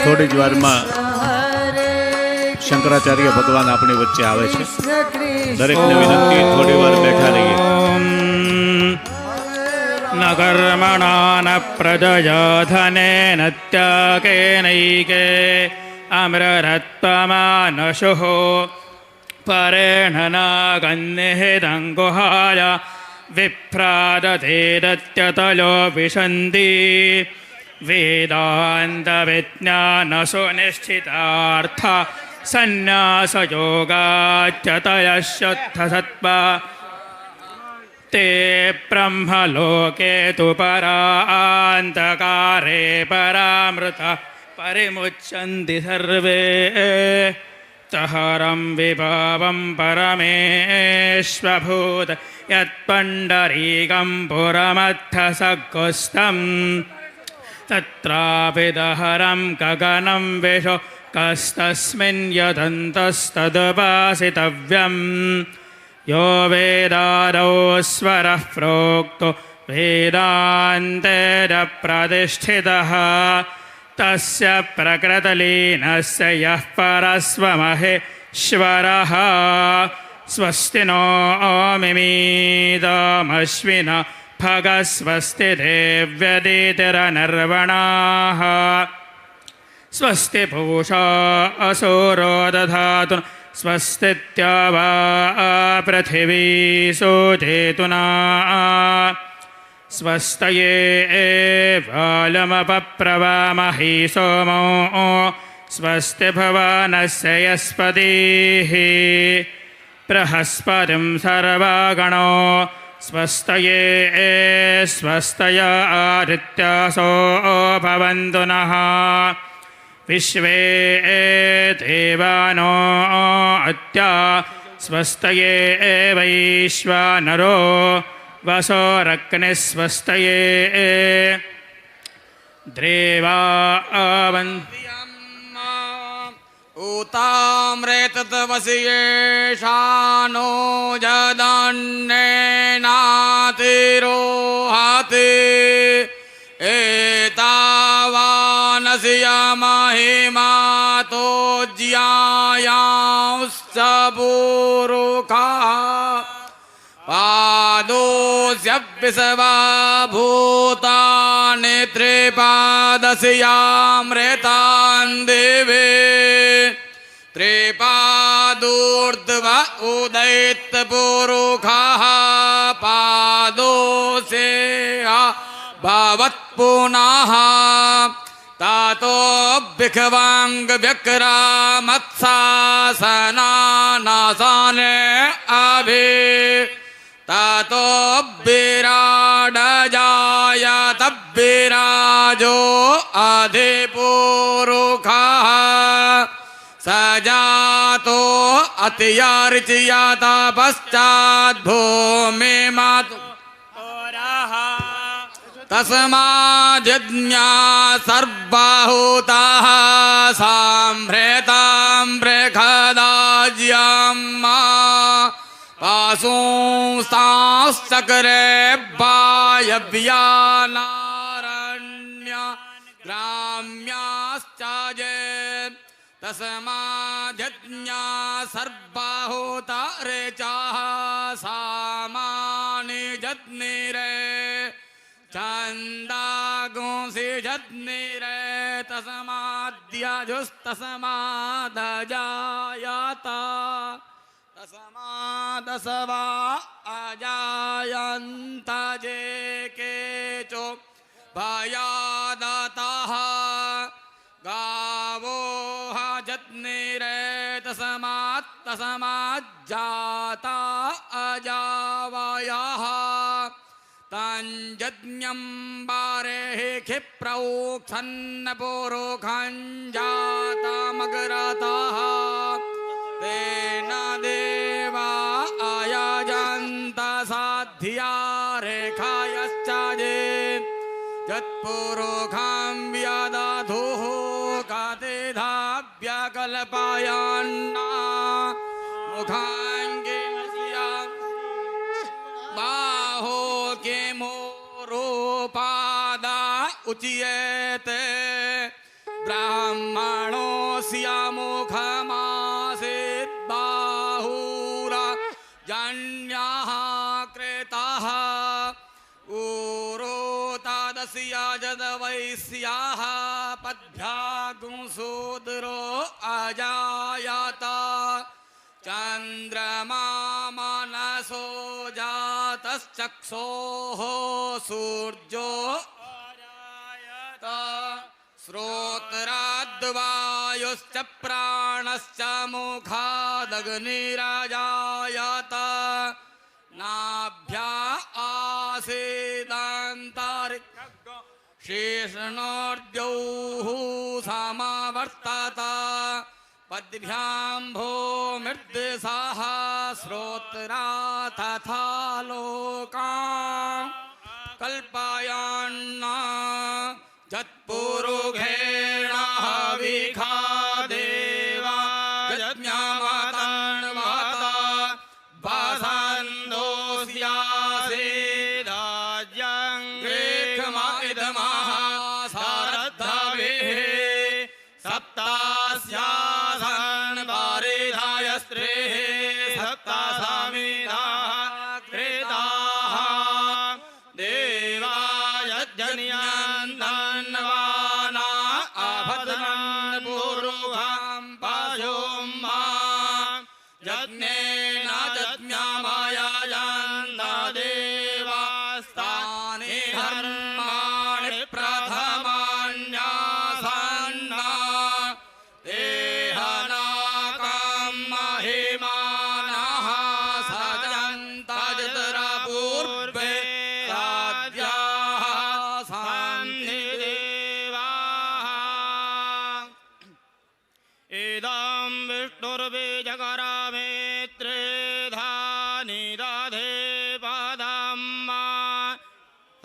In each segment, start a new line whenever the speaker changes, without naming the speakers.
थोड़ी ज वारमां शंकराचार्य भगवान अपनी वच्चे आवे छे। दरेकने विनंती थोड़ी वार बैठा रहिए।
न कर्मणा न प्रजया धनेन त्यागेनैके अमृतत्वमानशुः परेण नागन्निहितं गुहाय विभ्राजतेरत्यतलो विशन्ति वेदान्तविज्ञानसुनिश्चितार्थ सन्न्यासयोगाच्यतयश्युद्धसत्त्वा ते ब्रह्मलोके तु परान्तकारे परामृत परिमुच्यन्ति सर्वे तहरं विभावं परमेश्वभूत यत्पण्डरीकं पुरमर्थसग्गुस्तम् तत्रापि दहरं गगनं विशो कस्तस्मिन् यदन्तस्तदुपासितव्यम् यो वेदादौ स्वरः प्रोक्तो वेदान्तेरप्रतिष्ठितः तस्य प्रकृतलीनस्य यः परस्वमहेश्वरः स्वस्ति नो मिमीदमश्विन भगस्वस्ति देव्यदितिरनर्वणाः स्वस्ति पूषा असुरो दधातु स्वस्तित्यावा पृथिवी सोचेतुना स्वस्तये बालमपप्रवामहि सोमो स्वस्ति भवानस्य यस्पतिः बृहस्पतिं सर्वगणो स्वस्तये स्वस्तय आदित्यासो भवन्तु नः विश्वे देवानो अद्या स्वस्तये वैश्वानरो वसोरग्निस्वस्तये
ऊतामृतवसियेषानो जदन्नेनातिरोहति एतावानस्य महिमातो ज्यायांश्च पुरुखाः पादोऽस्य विश्वभूतानि त्रिपादस्यामृतान् दिवे त्रिपादूर्ध्व उदयितपुरुषः पादोऽस्य भवत्पुनः तातो भिखवाङ्गव्यक्रामत्सासनानासाने अभि तातो विराडजायत विराजो अधिपुरुषः स जातो अतियार्चियात पश्चाद्भूमिमातु तस्माज्ज्ञा सर्वभूताः साम्भृतां बृहदाज्यम्मा पाशुंस्ताश्चक्रे वायव्यानारण्य ग्राम्याश्च ये तस्माज्ज्ञा सर्वभूता ऋचाः सामानि जज्ञिरे छन्दागुंसि जज्ञिरे तस्माद्यजुस्तस्मादजायत तस्मादसवा अजायन्त जे केचो भयादतः गावो जज्ञिरे तस्माज्जाता अजावयः तञ्जज्ञं बारेः क्षिप्रौक्षन्नपुरुखं जातमग्रतः तेन देवा अयजन्त साध्या रेखायश्च ये यत्पुरुखं व्यदधुः कतिधाव्यकल्पयन्ना मुखाङ्गिनस्य बाहो किमोरोपादा उच्यते ब्रह्म स्याः पद्भ्यागुंसोदरो अजायत चन्द्रमा मनसो जातश्चक्षोः सूर्यो अजायत श्रोत्राद्वायुश्च प्राणश्च मुखादग्निरजायत नाभ्या आसीदान्तरिक्षो शेषणोर्द्यौः समवर्तत पद्भ्यां भूमिर्दिशः श्रोत्रा तथा लोकान् कल्पयन् यत्पुरुषेण हविखा देवा यज्ञमतन्वत वसन्तोऽस्यासीदाज्यं ग्रीष्मइदमः शरद्धभिः सप्तास्यासन् परिधायस्त्रिः सप्तसमिधाः कृताः देवा यज्ञन्यन्दन्वाना अभद्रन् पूर्वं पशुम्मा यज्ञेन यज्ञमयजन्त देवास्तानि धर्माणि प्रथमान्यासन्ना देहनाकं महिमानः सजन्त पूर्वे साध्याः सन्निदेवाः इदं विष्णुर्बीजकरमेत्रेधानि दधे पदं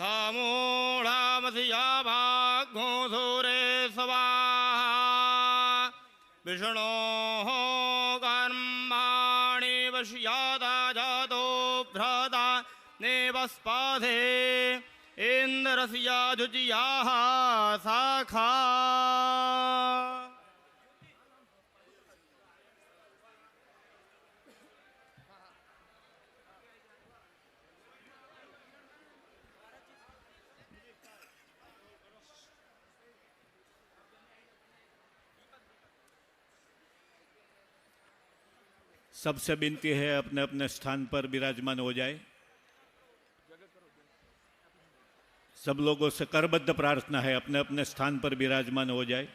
समूढमसि भाग्योऽसुरे स्वाहा विष्णोः कर्माणि वश्याद जातो भ्रता नेवस्पाधे इन्द्रस्य जुज्याः शाखा
सबसे विनती है अपने अपने स्थान पर विराजमान हो जाए। सब लोगों से करबद्ध प्रार्थना है अपने अपने स्थान पर विराजमान हो जाए।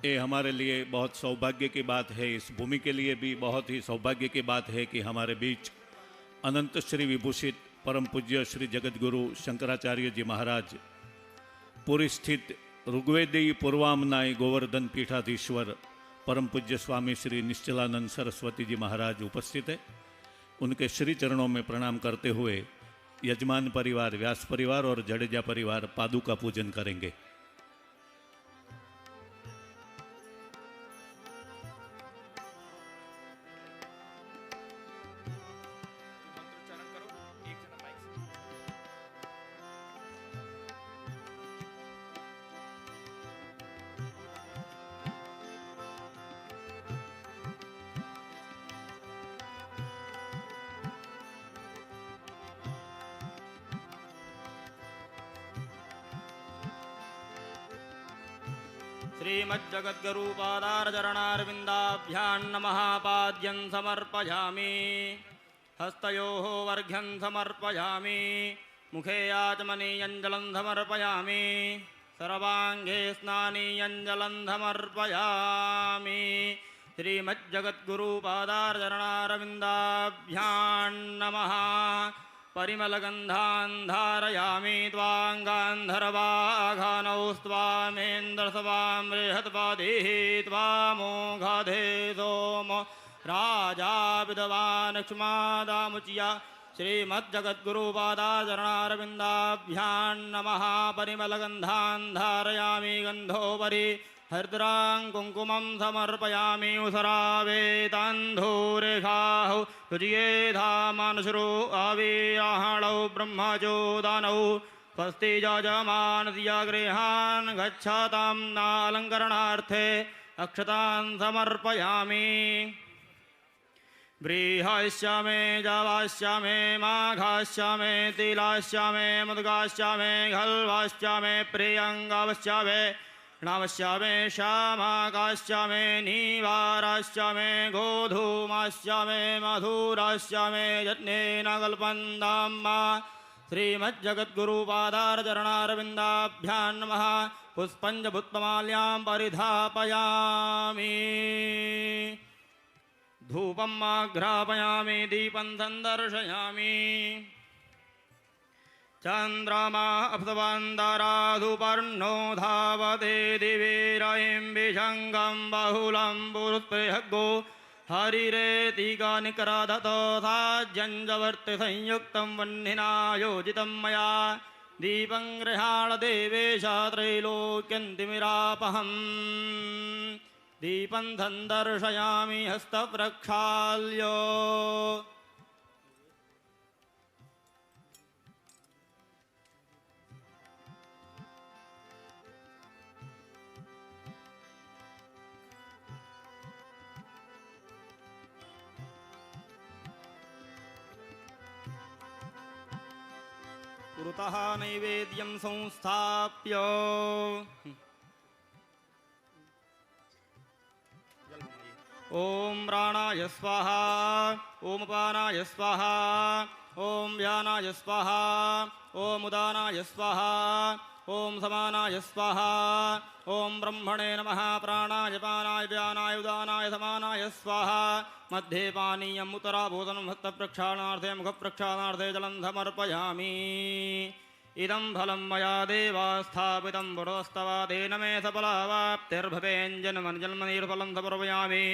ये हमारे लिए बहुत सौभाग्य की बात है, इस भूमि के लिए भी बहुत ही सौभाग्य की बात है कि हमारे बीच अनंत श्री विभूषित परम पूज्य श्री जगतगुरु शंकराचार्य जी महाराज पुरी स्थित ऋग्वेदी पूर्वामनाय गोवर्धन पीठाधीश्वर परम पूज्य स्वामी श्री निश्चलानंद सरस्वती जी महाराज उपस्थित है। उनके श्री चरणों में प्रणाम करते हुए यजमान परिवार, व्यास परिवार और जडेजा परिवार पादुका पूजन करेंगे।
श्रीमज्जगद्गुरुपादारचरणारविन्दाभ्यां नमः। पाद्यं समर्पयामि, हस्तयोः वर्घ्यं समर्पयामि, मुखे आचमनीयञ्जलं समर्पयामि, सर्वाङ्गे स्नानीयञ्जलं समर्पयामि। श्रीमज्जगद्गुरुपादारचरणारविन्दाभ्यां नमः। परिमलगन्धान् धारयामि त्वाङ्गान्धर्वाघानौ स्वामेन्द्रस्वां बृहत्पादिः त्वामोघाधे सोमो राजा विद्वान् क्ष्मादामुच्या। श्रीमज्जगद्गुरुपादाचरणारविन्दाभ्यां नमः। परिमलगन्धान् धारयामि गन्धोपरि हरिद्रां कुङ्कुमं समर्पयामि। उसरावेतान्धूरेखाहौ तुजिये धामानुसरो आवेयाहणौ ब्रह्मचोदानौ। स्वस्ति यजमानस्य गृहान् गच्छतां नालङ्करणार्थे अक्षतान् समर्पयामि। व्रीहाश्यामे जावाश्यामे माघाश्यामे तिलाश्यामे मुद्गाश्यामे घल्वाश्यामे प्रियङ्गावश्यामे णावश्यामे श्यामाकाश्यामे नीवाराश्यामे गोधूमाश्यामे मधुराश्यामे यज्ञेन कल्पन्दाम्मा श्रीमज्जगद्गुरुपादारचरणारविन्दाभ्यां नमः पुष्पञ्जभुत्पमाल्यां परिधापयामि धूपम् आघ्रापयामि दीपं सन्दर्शयामि चन्द्रमा अप्सवान्दाराधुपर्णो धावते दिवे रयिं विषङ्गं बहुलं पुरुस्पृहग्गो हरिरेतिका निकराधतो साज्यञ्जवर्ति संयुक्तं वह्निना योजितं मया दीपं गृहाण देवेश त्रैलोक्यन्तिमिरापहम् दीपं सन्दर्शयामि हस्तप्रक्षाल्यो पुरतः नैवेद्यं संस्थाप्य ॐ प्राणाय स्वाहा ॐ अपानाय स्वाहा ॐ व्यानाय स्वाहा ॐ उदानाय स्वाहा ॐ समानाय स्वाहा ॐ ब्रह्मणे नमः प्राणाय पानाय व्यानाय उदानाय समानाय स्वाहा मध्ये पानीयम् उत्तराभूतनं हस्तप्रक्षालनार्थे मुखप्रक्षालनार्थे जलं समर्पयामि इदं फलं मया देवा स्थापितं पुरस्तवादेन मे सफलावाप्तिर्भवेञ्जन्मनिर्फलं समर्पयामि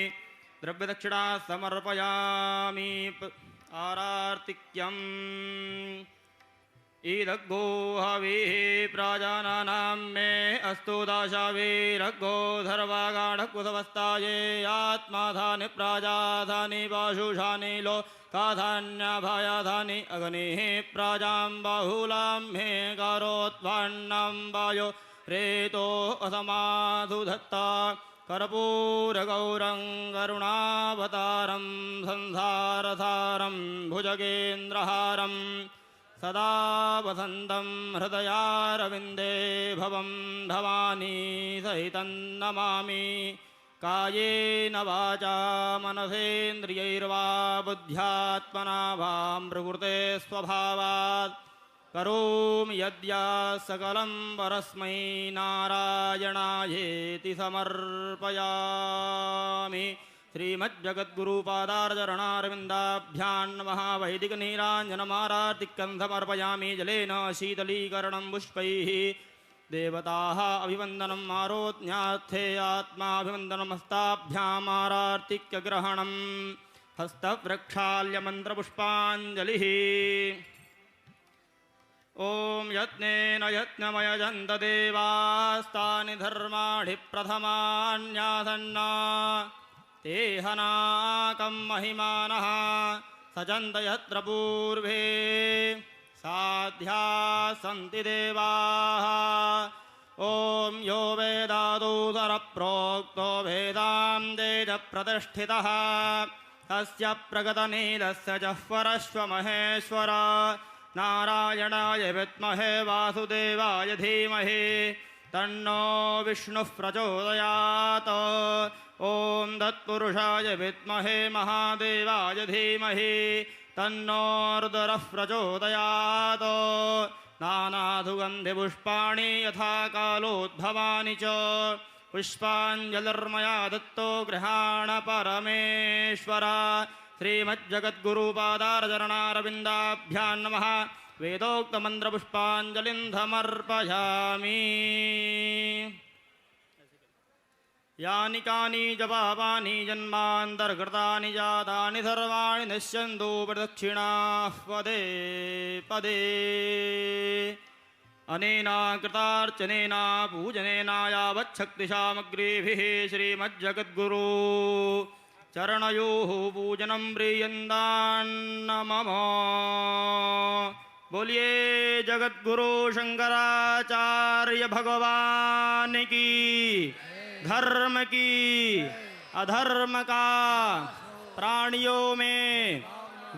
द्रव्यदक्षिणा समर्पयामि आरार्तिक्यम् ईदग्गो हविः प्राजानानां मे अस्तु दाशावीरग्गो धर्वागाढकुसवस्ताये आत्माधानि प्राजाधानि पाशुषानि लोकाधान्यभयाधानि अग्निः प्राजां बाहुलां मे करोत्वान्नं वायो रेतो असमाधु दत्ता कर्पूरगौरं करुणावतारं संसारसारं भुजगेन्द्रहारम् सदा वसन्तं हृदयारविन्दे भवं भवानी सहितं नमामि कायेन वाचा मनसेन्द्रियैर्वा बुद्ध्यात्मना वां प्रकृते स्वभावात् करोमि यद्यत् सकलं परस्मै नारायणायेति समर्पयामि श्रीमज्जगद्गुरुपादारचरणारविन्दाभ्यां नमः वैदिकनीराञ्जनमारार्तिकं समर्पयामि जलेन शीतलीकरणं पुष्पैः देवताः अभिवन्दनम् आरोज्ञार्थे आत्माभिवन्दनं हस्ताभ्यामारार्तिक्यग्रहणं हस्तप्रक्षाल्यमन्त्रपुष्पाञ्जलिः ॐ यज्ञेन यज्ञमयजन्त देवास्तानि धर्माणि प्रथमान्यासन्ना तेहनाकं महिमानः सजन्त यत्र पूर्वे साध्या सन्ति देवाः ॐ यो वेदादूतरप्रोक्तो वेदान्ते च प्रतिष्ठितः तस्य प्रगतनीलस्य जह्वरश्वमहेश्वर नारायणाय विद्महे वासुदेवाय धीमहि तन्नो विष्णुः प्रचोदयात् ॐ तत्पुरुषाय विद्महे महादेवाय धीमहि तन्नोर्दरः प्रचोदयात् नानासुगन्धिपुष्पाणि यथा कालोद्भवानि च पुष्पाञ्जलिर्मया दत्तो गृहाण परमेश्वर श्रीमज्जगद्गुरुपादारचरणारविन्दाभ्यां नमः वेदोक्तमन्त्रपुष्पाञ्जलिं समर्पयामि यानि कानि च पापानि जन्मान्तर्कृतानि जातानि सर्वाणि नश्यन्तु प्रदक्षिणाः पदे पदे अनेन कृतार्चनेन पूजनेन यावच्छक्तिसामग्रीभिः श्रीमज्जगद्गुरु चरणयोः पूजनं प्रीयन्तान्न मम बोलिए जगद्गुरु शंकराचार्य भगवान की धर्म की अधर्म का
प्राणियों में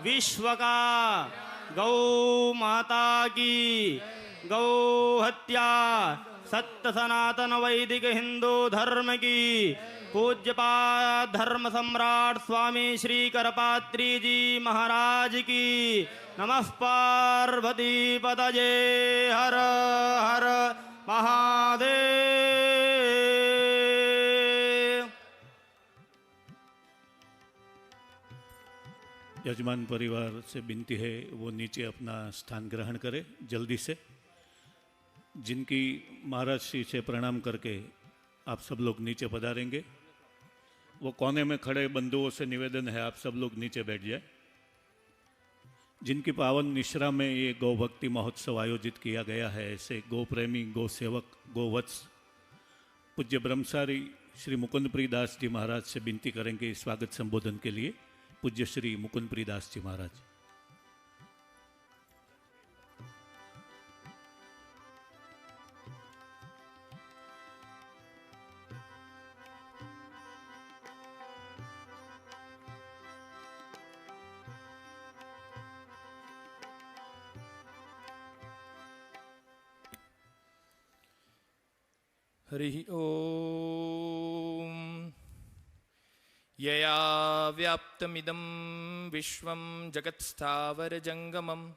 विश्व का गौ माता की गौ हत्या सत्य सनातन वैदिक हिंदू धर्म की पूज्यपाद धर्म सम्राट स्वामी श्री करपात्री जी महाराज की नमः पार्वती पतये हर हर महादेव।
यजमान परिवार से विनती है वो नीचे अपना स्थान ग्रहण करे जल्दी से। जिनकी महाराज श्री से प्रणाम करके आप सब लोग नीचे पधारेंगे। वो कोने में खड़े बंधुओं से निवेदन है आप सब लोग नीचे बैठ जाए। जिनकी पावन निश्रा में ये गौ भक्ति महोत्सव आयोजित किया गया है, ऐसे गौ प्रेमी, गौ सेवक, गोवत्स पूज्य ब्रह्मचारी श्री मुकुंदप्री दास जी महाराज से विनती करेंगे स्वागत संबोधन के लिए। पूज्य श्री मुकुंदप्री दास जी महाराज।
हरिः ॐ। यया व्याप्तमिदं विश्वं जगत्स्थावरजङ्गमं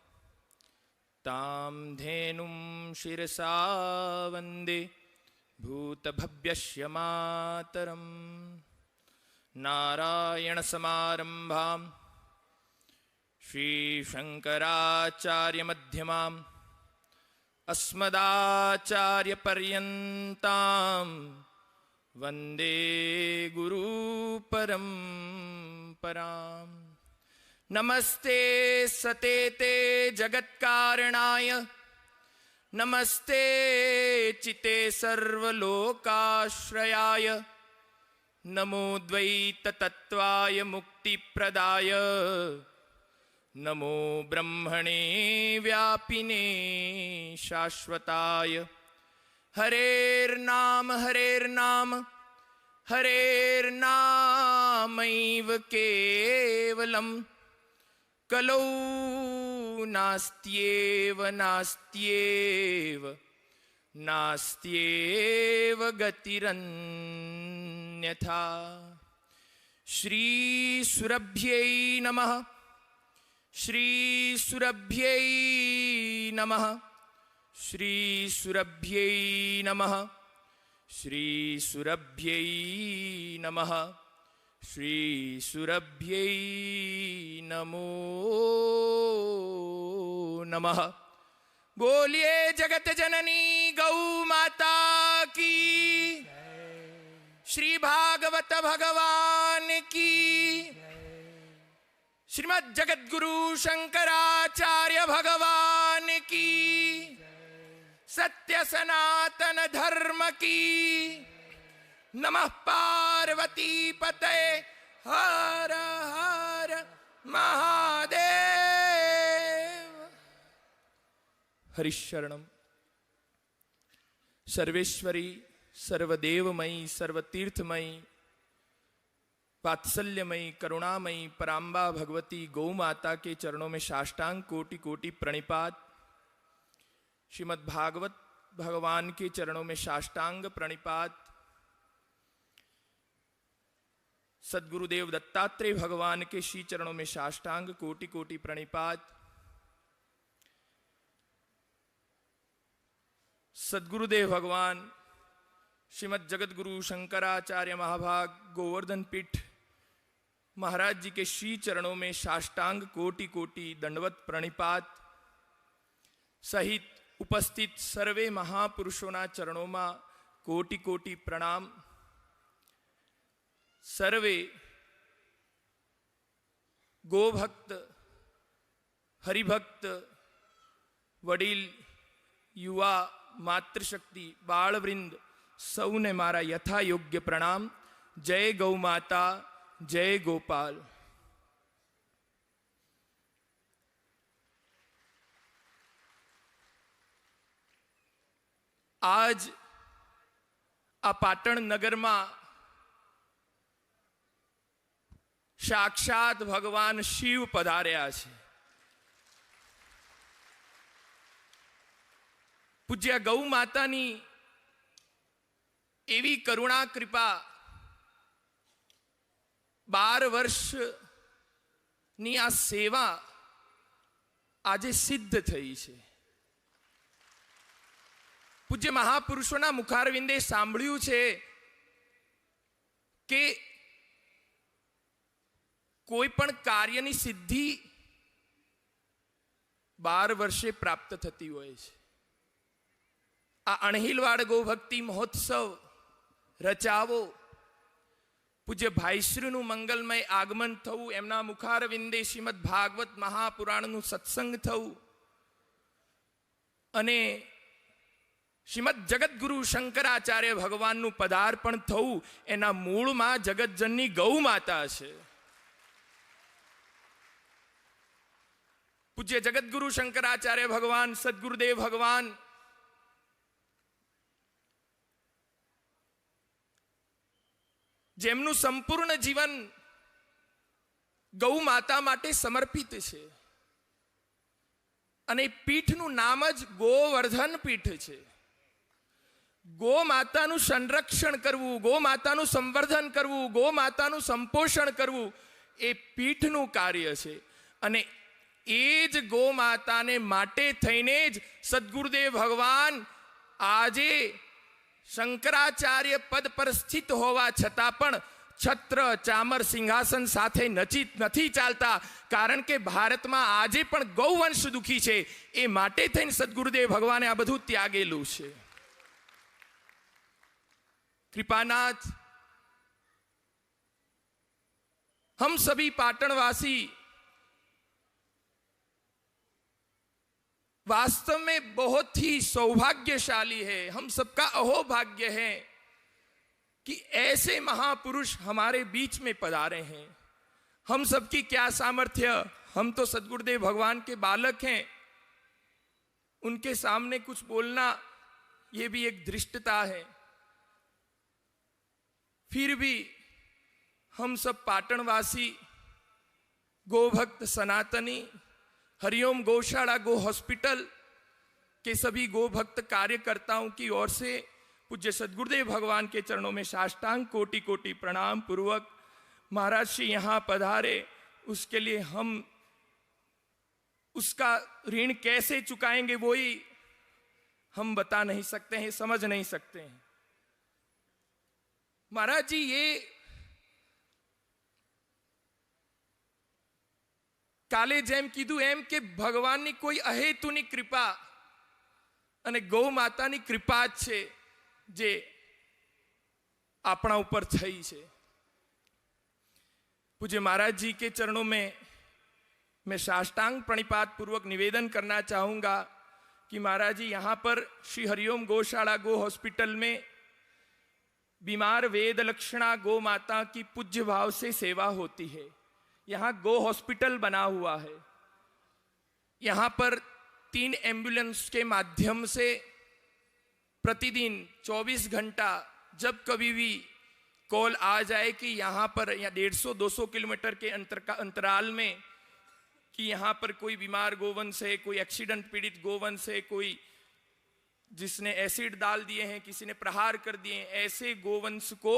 तां धेनुं शिरसा वन्दे भूतभव्यस्य मातरं। नारायणसमारम्भां श्रीशङ्कराचार्यमध्यमाम् अस्मदाचार्यपर्यन्तां वन्दे गुरुपरम्परां। नमस्ते सतेते जगत्कारणाय नमस्ते चिते सर्वलोकाश्रयाय नमो द्वैततत्त्वाय मुक्तिप्रदाय नमो ब्रह्मणे व्यापिने शाश्वताय। हरेर्नाम हरेर्नामैव केवलं कलौ नास्त्येव गतिरन्यथा। श्रीसुरभ्यै नमः श्रीसुरभ्यै नमः श्रीसुरभ्यै नमः श्रीसुरभ्यै नमः श्रीसुरभ्यै नमो नमः। बोलिए जगत जननी गौ माता की, श्री भागवत भगवान की, श्रीमद् जगद्गुरु शंकराचार्य भगवान की, सत्य सनातन धर्म की। नमः पार्वती पतये हर हर महादेव। हरिशरणम। सर्वेश्वरी, सर्वदेवमयी, सर्वतीर्थमयी, वात्सल्यमयी, करुणामयी पराम्बा भगवती गौ माता के चरणों में साष्टांग कोटि कोटि प्रणिपात। श्रीमद् भागवत भगवान के चरणों में साष्टांग प्रणिपात। सद्गुरुदेव दत्तात्रेय भगवान के श्री चरणों में साष्टांग कोटि कोटि प्रणिपात। सद्गुरुदेव भगवान श्रीमद् जगद्गुरु शंकराचार्य महाभाग गोवर्धन पीठ महाराज जी के श्री चरणों में साष्टांग कोटि कोटि दंडवत प्रणिपात सहित उपस्थित सर्वे महापुरुषों चरणों में कोटि कोटि प्रणाम। सर्वे गोभक्त, हरिभक्त, वडील, युवा, मातृशक्ति, बाळवृंद सौने मारा यथा योग्य प्रणाम। जय गौ माता, जय गोपाल। आज आ पाटण नगर में સાક્ષાત ભગવાન શિવ પધાર્યા છે. પૂજ્ય ગૌ માતાની એવી કરુણા કૃપા 12 વર્ષની આ સેવા આજે સિદ્ધ થઈ છે. પૂજ્ય મહાપુરુષોના મુખારવિંદે સાંભળ્યું છે કે કોઈ પણ કાર્યની સિદ્ધિ 12 વર્ષે પ્રાપ્ત થતી હોય છે. આ અણહિલવાડ ગોભક્તિ મહોત્સવ રચાવો, પૂજ્ય ભાઈશ્રીનું મંગલમય આગમન થવું, એમના મુખારવિંદે શ્રીમદ ભાગવત મહાપુરાણનું સત્સંગ થવું અને શ્રીમદ જગતગુરુ શંકરાચાર્ય ભગવાનનું પદાર્પણ થવું, એના મૂળમાં જગતજનની ગૌ માતા છે. પૂજ્ય જગતગુરુ શંકરાચાર્ય ભગવાન, સદગુરુદેવ ભગવાન જેમનું સંપૂર્ણ જીવન ગૌ માતા માટે સમર્પિત છે અને પીઠનું નામ જ ગોવર્ધન પીઠ છે. ગો માતાનું સંરક્ષણ કરવું, ગો માતાનું સંવર્ધન કરવું, ગો માતાનું સંપોષણ કરવું એ પીઠનું કાર્ય છે. અને એ જ ગો માતાને માટે થઈને જ સદગુરુદેવ ભગવાન આજે શંકરાચાર્ય પદ પર સ્થિત હોવા છતાં પણ છત્ર ચામર સિંહાસન સાથે નથી ચાલતા, કારણ કે ભારતમાં આજે પણ ગૌવંશ દુખી છે. એ માટે થઈને સદગુરુદેવ ભગવાને આ બધું ત્યાગેલું છે. कृपानाथ, हम सभी पाटणवासी वास्तव में बहुत ही सौभाग्यशाली है. हम सबका अहोभाग्य है कि ऐसे महापुरुष हमारे बीच में पधारे हैं. हम सबकी क्या सामर्थ्य, हम तो सदगुरुदेव भगवान के बालक हैं. उनके सामने कुछ बोलना ये भी एक धृष्टता है. फिर भी हम सब पाटणवासी, गोभक्त सनातनी, हरिओम गौशाला गो हॉस्पिटल के सभी गोभक्त कार्यकर्ताओं की ओर से पूज्य सदगुरुदेव भगवान के चरणों में साष्टांग कोटि कोटि प्रणाम पूर्वक महाराज श्री यहाँ पधारे, उसके लिए हम उसका ऋण कैसे चुकाएंगे वो ही हम बता नहीं सकते हैं, समझ नहीं सकते हैं. महाराज जी, ये કાલે જેમ કીધું એમ કે ભગવાનની કોઈ અહેતુની કૃપા અને ગૌ માતાની કૃપા જ છે જે આપણા ઉપર થઈ છે. पूज्य महाराज जी के चरणों में मैं साष्टांग प्रणिपात पूर्वक निवेदन करना चाहूँगा कि महाराज जी यहाँ पर श्री हरिओम गौशाला गो हॉस्पिटल में बीमार वेद लक्षणा गौ माता की पूज्य भाव से सेवा होती है. यहाँ गो हॉस्पिटल बना हुआ है. यहाँ पर 3 एम्बुलेंस के माध्यम से प्रतिदिन 24 घंटा जब कभी भी कॉल आ जाए कि यहाँ पर 150-200 किलोमीटर के अंतराल में कि यहाँ पर कोई बीमार गोवंश है, कोई एक्सीडेंट पीड़ित गोवंश है, कोई जिसने एसिड डाल दिए हैं, किसी ने प्रहार कर दिए हैं, ऐसे गोवंश को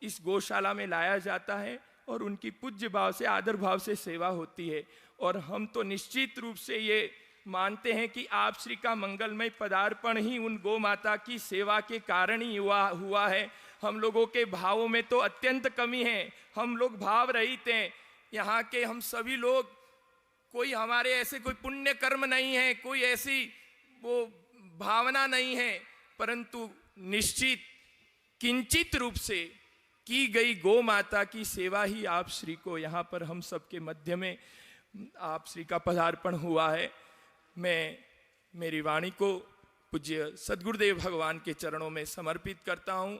इस गौशाला में लाया जाता है और उनकी पूज्य भाव से, आदर भाव से सेवा होती है. और हम तो निश्चित रूप से ये मानते हैं कि आप श्री का मंगलमय पदार्पण ही उन गौ माता की सेवा के कारण ही हुआ है. हम लोगों के भावों में तो अत्यंत कमी है, हम लोग भाव रहित हैं. यहाँ के हम सभी लोग, कोई हमारे ऐसे कोई पुण्य कर्म नहीं है, कोई ऐसी वो भावना नहीं है, परंतु निश्चित किंचित रूप से की गई गौ माता की सेवा ही आप श्री को यहाँ पर हम सबके मध्य में आप श्री का पदार्पण हुआ है. मैं मेरी वाणी को पूज्य सदगुरुदेव भगवान के चरणों में समर्पित करता हूँ.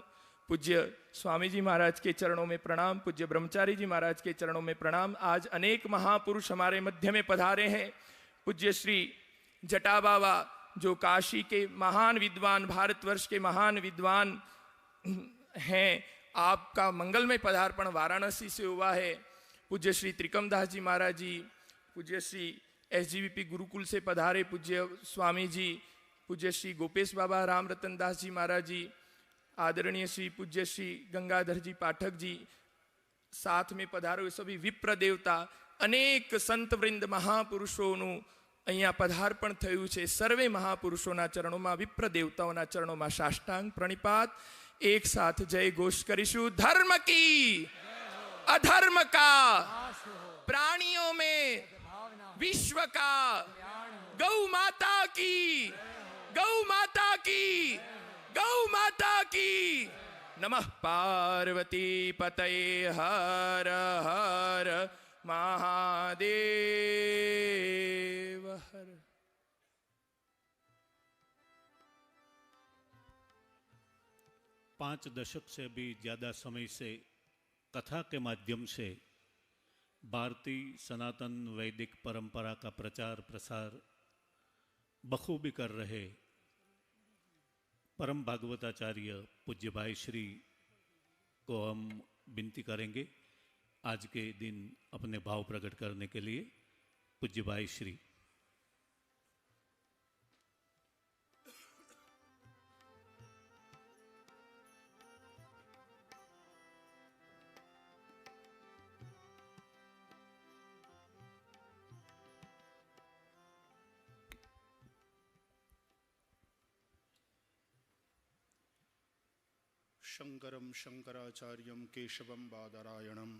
पूज्य स्वामी जी महाराज के चरणों में प्रणाम, पूज्य ब्रह्मचारी जी महाराज के चरणों में प्रणाम. आज अनेक महापुरुष हमारे मध्य में पधारे हैं. पूज्य श्री जटा बाबा जो काशी के महान विद्वान, भारतवर्ष के महान विद्वान हैं, आपका मंगलमय पदार्पण वाराणसी से हुआ है. पूज्य श्री त्रिकमदास जी महाराज जी, पूज्य श्री SGVP गुरुकुल से पधारे पूज्य स्वामी जी, पूज्य श्री गोपेश बाबा राम रतन दास जी महाराज जी, आदरणीय श्री पूज्य श्री गंगाधर जी पाठक जी, साथ में पधारो सभी विप्र देवता, अनेक संत वृंद महापुरुषोનું અહીંયા પધારપણ થયું છે. સર્વે મહાપુરુષોના ચરણોમાં, વિપ્ર દેવતાઓના ચરણોમાં સાષ્ટાંગ પ્રણિપાત એક સાથ જય ઘોષ કરીશું. धर्म की अधर्म का, प्राणियों में विश्व का, गौ माता की, गौ माता की, गौ माता की. नमः पार्वती पतये हर हर महादेव हर.
पाँच दशक से भी ज़्यादा समय से कथा के माध्यम से भारतीय सनातन वैदिक परंपरा का प्रचार प्रसार बखूबी कर रहे परम भागवताचार्य पूज्य भाई श्री को हम विनती करेंगे आज के दिन अपने भाव प्रकट करने के लिए. पूज्य भाई श्री.
शंकरं शंकराचार्यं केशवं बादरायणं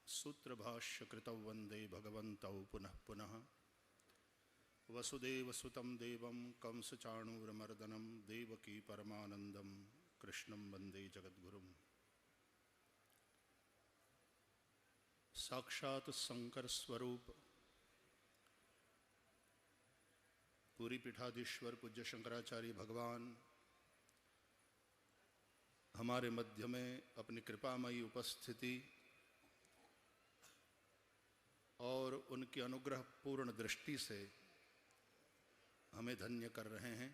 सूत्रभाष्यकृतौ वन्दे भगवन्तौ पुनः पुनः. वसुदेवसुतं देवं कंसचाणूरमर्दनं देवकी परमानन्दं कृष्णं वन्दे जगद्गुरुं. साक्षात शंकर स्वरूप पूरी पीठाधीश्वर पूज्य शंकराचार्य भगवान हमारे मध्य में अपनी कृपामयी उपस्थिति और उनकी अनुग्रह पूर्ण दृष्टि से हमें धन्य कर रहे हैं.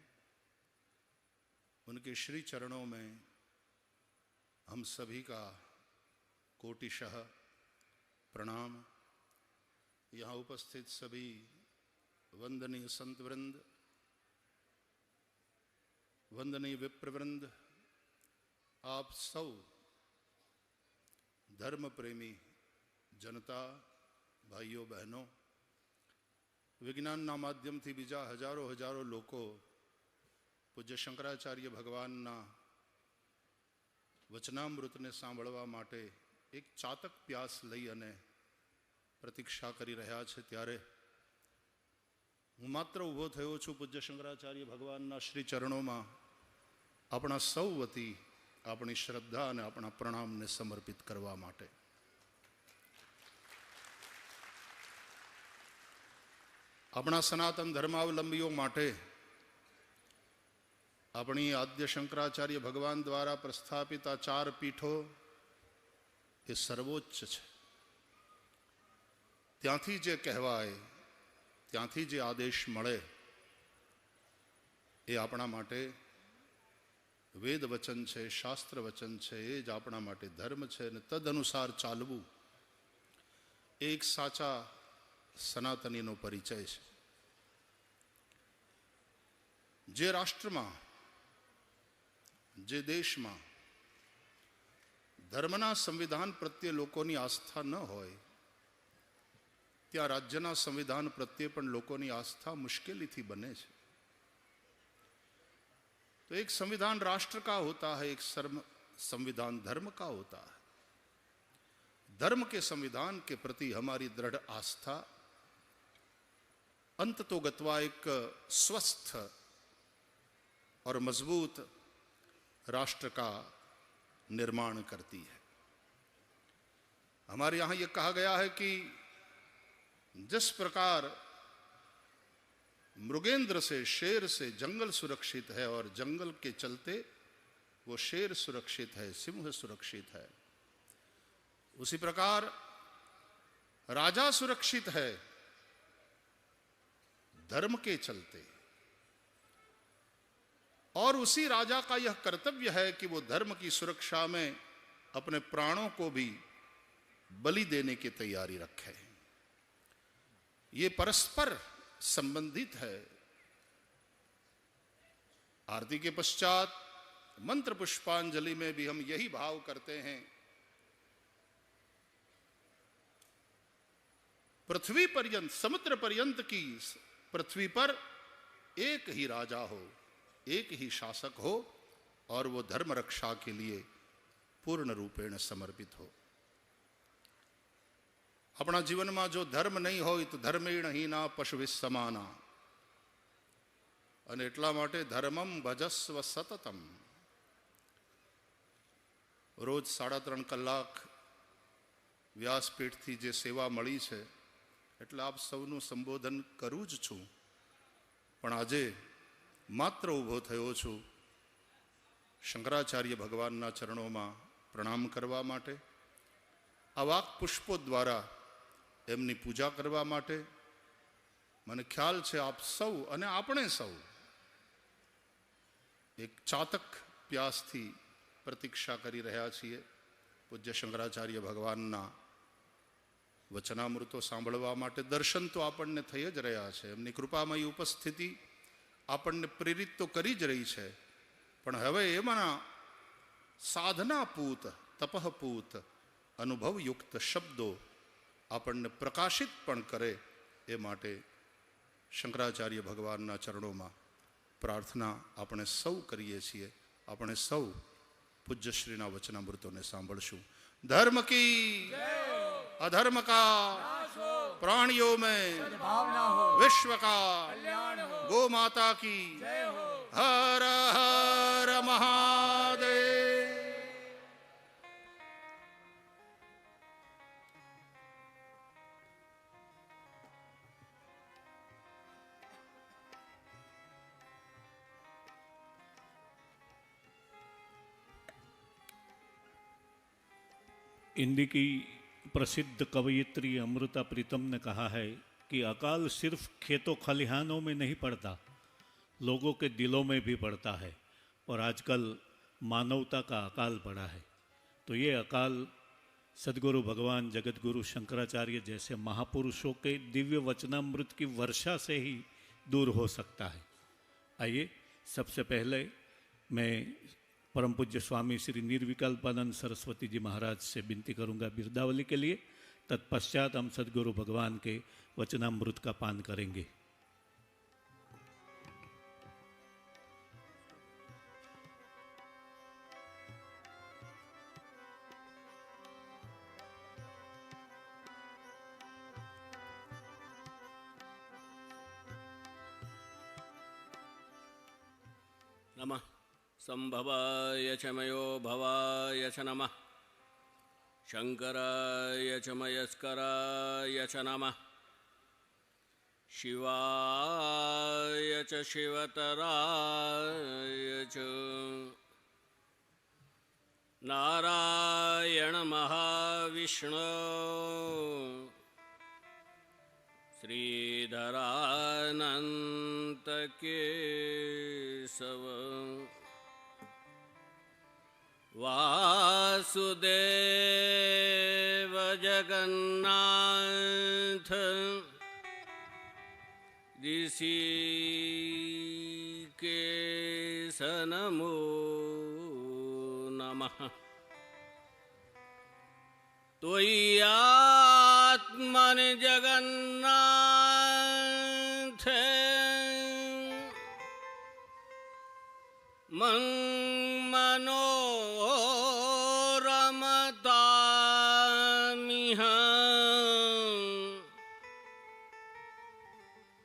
उनके श्री चरणों में हम सभी का कोटिशः प्रणाम. यहाँ उपस्थित सभी वंदनीय संतवृंद, वंदनीय विप्रवृंद, आप सब धर्म प्रेमी जनता, भाइयों बहनों, विज्ञानना माध्यमथी बीजा हजारों हजारों लोको पूज्य शंकराचार्य भगवानना वचनामृतने सांभळवा माटे एक चातक प्यास लई अने प्रतीक्षा करी रह्या छे. त्यारे हूँ मात्र ऊभो थयो छुं पूज्य शंकराचार्य भगवानना श्री चरणों में अपना सौ वती अपनी श्रद्धा और अपना प्रणाम ने समर्पित करवा माटे. अपना सनातन धर्मावलंबीओ माटे अपनी आद्य शंकराचार्य भगवान द्वारा प्रस्थापित आ 4 पीठों ये सर्वोच्च है. त्यांथी जे कहवाय, त्यांथी जे आदेश मळे ए आपणा माटे वेद वचन है, शास्त्र वचन है, ये ज आपणा माटे धर्म है. ने तद अनुसार चालवू एक साचा सनातनी नो परिचय है. जे राष्ट्र में, जे देश में धर्मना संविधान प्रत्ये लोकोनी आस्था न होय त्या राज्यना संविधान प्रत्ये पण लोकोनी आस्था मुश्केलीथी बने छे. तो एक संविधान राष्ट्र का होता है, एक संविधान धर्म का होता है. धर्म के संविधान के प्रति हमारी दृढ़ आस्था अंततोगत्वा एक स्वस्थ और मजबूत राष्ट्र का निर्माण करती है. हमारे यहाँ ये कहा गया है कि जिस प्रकार मृगेंद्र से, शेर से जंगल सुरक्षित है और जंगल के चलते वो शेर सुरक्षित है, सिंह सुरक्षित है, उसी प्रकार राजा सुरक्षित है धर्म के चलते. और उसी राजा का यह कर्तव्य है कि वो धर्म की सुरक्षा में अपने प्राणों को भी बलि देने की तैयारी रखे। ये परस्पर संबंधित है। आरती के पश्चात मंत्र पुष्पांजलि में भी हम यही भाव करते हैं, पृथ्वी पर्यंत, समुद्र पर्यंत की पृथ्वी पर एक ही राजा हो, एक ही शासक हो और वो धर्म रक्षा के लिए पूर्ण रूपेण समर्पित हो। अपना जीवन में जो धर्म नहीं हो तो धर्मेण हीना पशुभिः समाना, અને એટલા માટે ધર્મમ ભજસ્વ સતતમ। રોજ 3.5 કલાક વ્યાસપીઠથી જે સેવા મળી છે એટલે આપ સૌનું સંબોધન કરું જ છું, પણ આજે માત્ર ઊભો થયો છું શંકરાચાર્ય ભગવાનના ચરણોમાં પ્રણામ કરવા માટે, આ વાક પુષ્પો દ્વારા એમની પૂજા કરવા માટે। મને ખ્યાલ છે આપ સૌ અને આપણે સૌ એક ચાતક પ્યાસથી પ્રતીક્ષા કરી રહ્યા છીએ પૂજ્ય શંકરાચાર્ય ભગવાનના વચનામૃતો સાંભળવા માટે। દર્શન તો આપણને થઈ જ રહ્યા છે, એમની કૃપામયી ઉપસ્થિતિ આપણને પ્રેરિત તો કરી જ રહી છે, પણ હવે એમાંના સાધનાપૂત, તપઃપૂત, અનુભવયુક્ત શબ્દો આપણને પ્રકાશિત પણ કરે એ માટે શંકરાચાર્ય ભગવાનના ચરણોમાં પ્રાર્થના આપણે સૌ કરીએ છીએ। આપણે સૌ પૂજ્યશ્રીના વચનામૃતોને સાંભળશું। ધર્મ કી अधर्म का प्राणियों में विश्व का गो माता की हर हर महादेव।
हिंदी की प्रसिद्ध कवयित्री अमृता प्रीतम ने कहा है कि अकाल सिर्फ खेतों खलिहानों में नहीं पड़ता, लोगों के दिलों में भी पड़ता है, और आजकल मानवता का अकाल पड़ा है। तो ये अकाल सद्गुरु भगवान जगतगुरु शंकराचार्य जैसे महापुरुषों के दिव्य वचनामृत की वर्षा से ही दूर हो सकता है। आइए सबसे पहले मैं परम पूज्य स्वामी श्री निर्विकल्पानंद सरस्वती जी महाराज से विनती करूंगा बिरदावली के लिए। तत्पश्चात हम सद्गुरु भगवान के वचनामृत का पान करेंगे।
नमः संभवाय च मयो भवाय च नमः, शंकराय च मयस्कराय च नमः, शिवाय च शिवतराय च, नारायण महाविष्णु श्रीधरानंत केशव, वासुदेव जगन्नाथ, ऋषिकेश नमो नमः। त्वयि आत्मन जगन्नाथ मनोरमतामिह,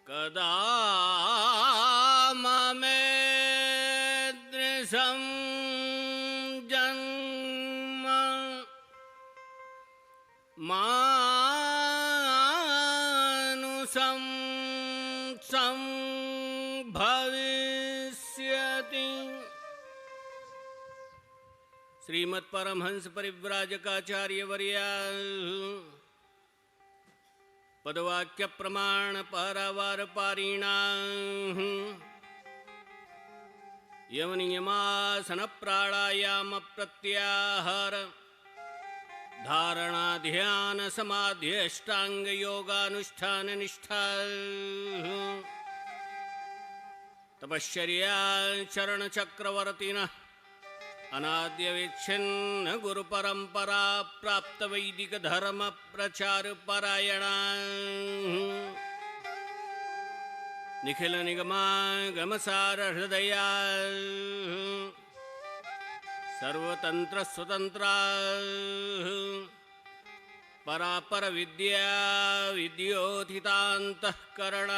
कदा ममेदृशं जन्म मानुषं संभविष्यति। श्रीमत् परमहंस परिव्राजकाचार्य वर्या पदवाक्य प्रमाण पारावार पारिणा यम नियमासन प्राणायाम प्रत्याहार धारणा ध्यान समाधि अष्टांग योगानुष्ठान निष्ठा तपश्चर्या चरण चक्रवर्तिन अनाद्य विच्छिन्न गुरु परंपरा प्राप्त वैदिक धर्म प्रचार परायण निखिल निगम सार हृदया सर्वतंत्र स्वतंत्र परापर विद्या विद्योथितांतःकरण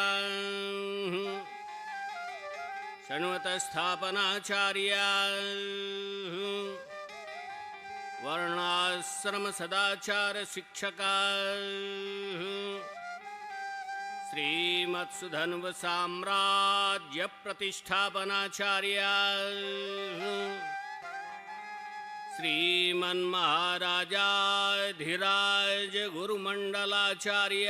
शण्वत स्थापनाचार्य वर्णाश्रम सदाचार शिक्षका श्रीमत्सुधन्व साम्राज्य प्रतिष्ठापनाचार्य श्रीमन्महाराजाधिराज गुरुमंडलाचार्य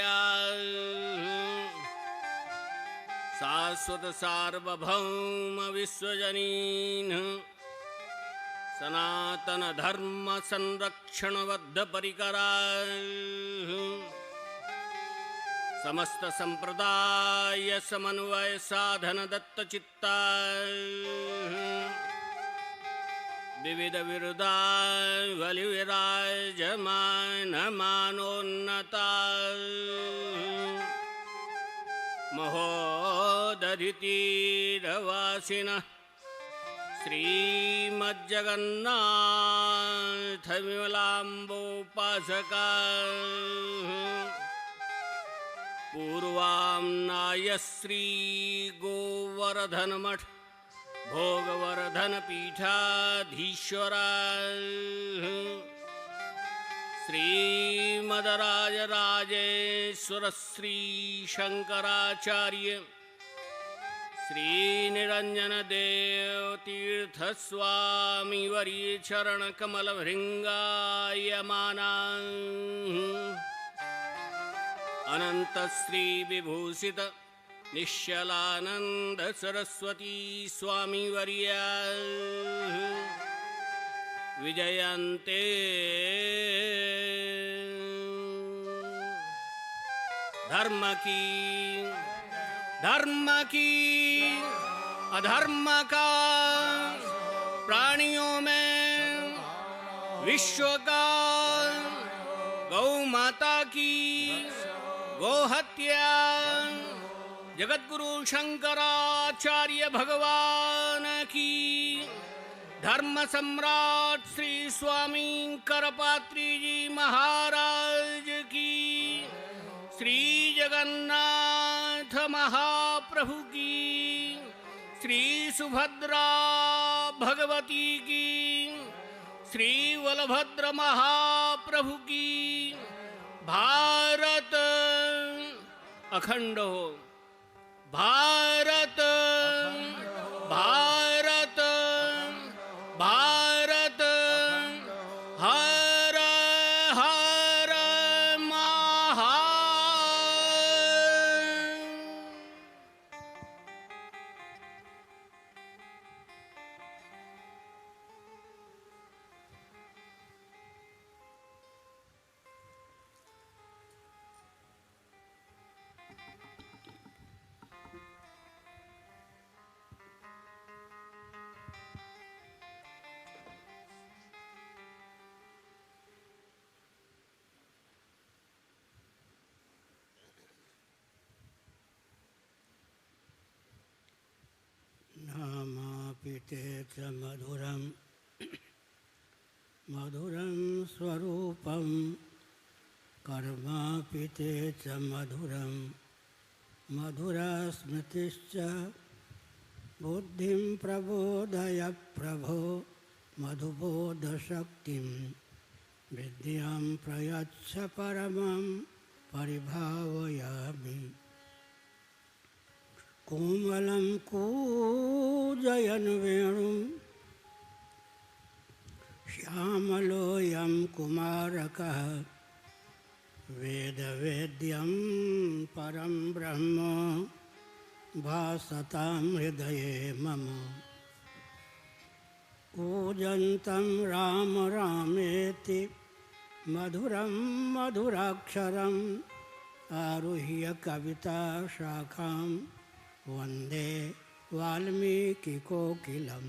शाश्वत सार्वभौम विश्वजनीन सनातन धर्म संरक्षणबद्ध परिकरा समस्त संप्रदाय समन्वय साधन दत्त चित्ता विविध विरुदा बलिविराजमान मानोन्नता महोदधितीरवासिनः श्रीमज्जगन्नाथ विमलाम्बोपासका पूर्वाम्नाय श्री गोवर्धन मठ भोगवर्धन पीठाधीश्वरा श्रीमदराजराजेश्वर श्री शंकराचार्य श्रीनिरंजन देव तीर्थ स्वामी वर्य चरण कमल भृंगायमाना अनंत श्री विभूषित निश्चलानंद सरस्वती स्वामी वर्या विजयन्ते धर्म की अधर्म का प्राणियों में विश्व का गौ माता की गोहत्या जगतगुरु शंकराचार्य भगवान की धर्म सम्राट श्री स्वामी करपात्री जी महाराज की श्री जगन्नाथ महाप्रभु की श्री सुभद्रा भगवती की श्री बलभद्र महाप्रभु की भारत अखंड हो भारत भारत भारत हर हर महा
नामापिते च मधुरं मधुरं स्वरूपं कर्मापिते च मधुरं मधुरा स्मृतिश्च बुद्धिं प्रबोधय प्रभो मधुबोधशक्तिं विद्यां प्रयच्छ परमं परिभावयामि कोमलं कूजयन् वेणुं श्यामलोऽयं कुमारकः वेदवेद्यं परं ब्रह्म भासतां हृदये मम कूजन्तं राम रामेति मधुरं मधुराक्षरम् आरुह्य कविताशाखां वन्दे वाल्मीकिकोकिलं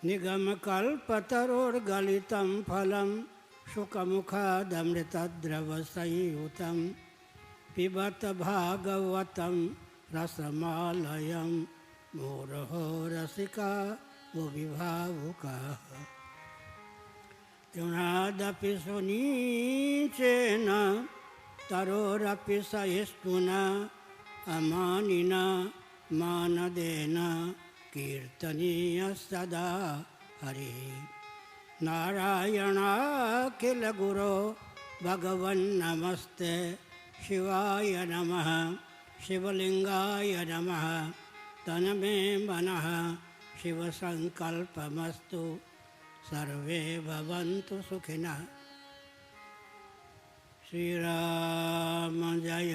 निगमकल्पतरोर्गलितं फलं शुकमुखादमृतद्रवसंयुतं पिबत भागवतं रसमालयं मुहुरहो रसिका भुवि भावुकाः तृणादपि सुनीचेन तरोरपि सहिष्णुना अमानिना मानदेन कीर्तनीय सदा हरिः नारायणाखिल गुरो भगवन्नमस्ते शिवाय नमः शिवलिंगाय नमः तन्मे मनः शिवसंकल्पमस्तु सर्वे भवन्तु सुखिनः। श्रीराम जय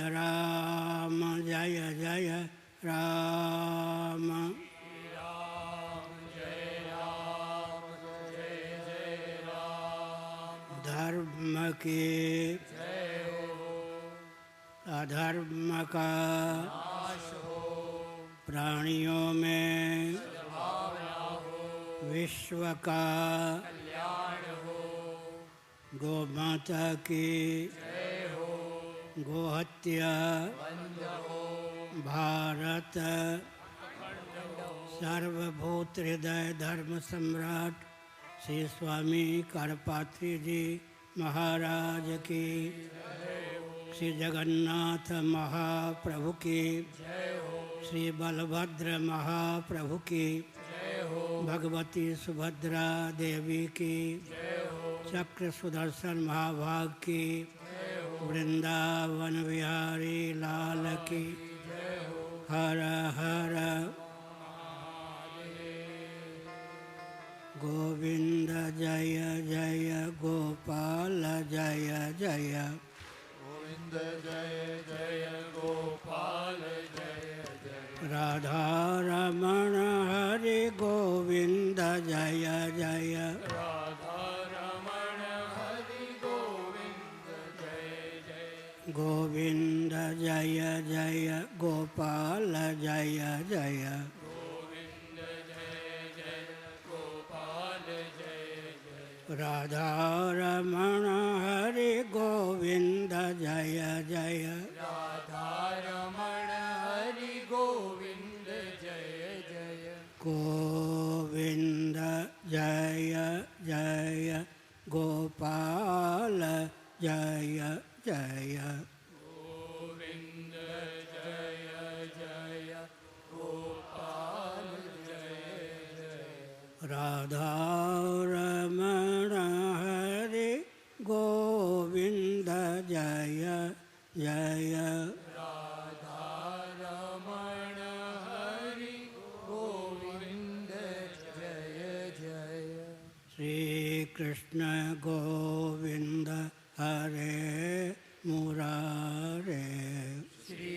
जय राम। धर्म के अधर्म का प्राणियों में विश्व का गौ माता की गोहत्या भारत सर्वभूत हृदय धर्म सम्राट श्री स्वामी करपात्री जी महाराज की, श्री जगन्नाथ महाप्रभु की, श्री बलभद्र महाप्रभु की, भगवती सुभद्रा देवी की, चक्र सुदर्शन महाभाग की, वृंदावन विहारी लाल की। हर हर गोविंद जय जय गोपाल जय जय गोविंद जय जय गोपाल जय जय राधा रमण हरि गोविंद जय जय राधा रमण हरि गोविंद जय जय गोविंद जय जय गोपाल जय जय राधा रमण हरि गोविंद जय जय राधा रमण हरि गोविंद जय जय गोविंद जय जय गोपाल जय जय गोविंद जय जय गोपाल जय जय राधा रमण हरि गोविंद जय जय राधा रमण हरि गोविंद जय जय श्री कृष्ण गोविंद हरे मुरारे श्री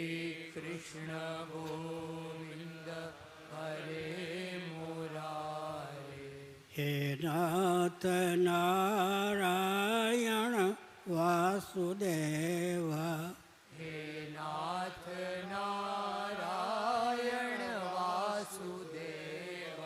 कृष्ण गोविंद हरे मुरारे हे नाथ नारायण वासुदेव हे नाथ नारायण वासुदेव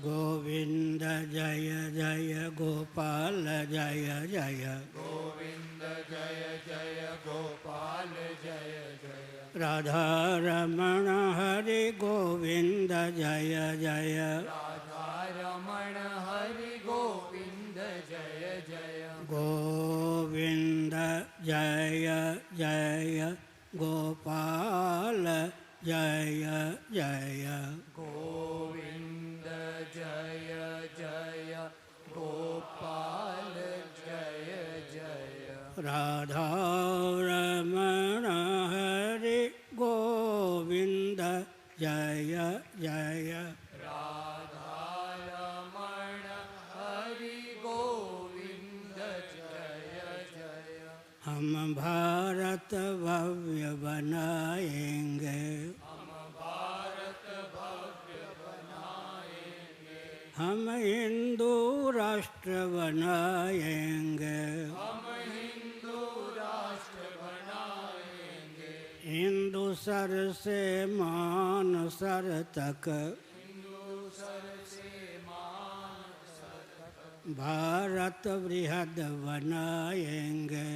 गोविंद जय जय गोपाल जय जय गोविंद जय जय गोपाल जय जय राधा रमण हरि गोविंद जय जय राधा रमण हरि गोविंद जय जय गोविंद जय जय गोपाल जय जय गोविंद जय जय गोपाल जय जय राधा रमण हरि गोविंद जय जय राधा रमण हरि गोविंद जय जय हम भारत भव्य बनाएंगे हम भारत भव्य बनाएंगे हम हिंदू राष्ट्र बनाएंगे, हिंदू सर से मान सर तक, भारत बृहद बनाएंगे,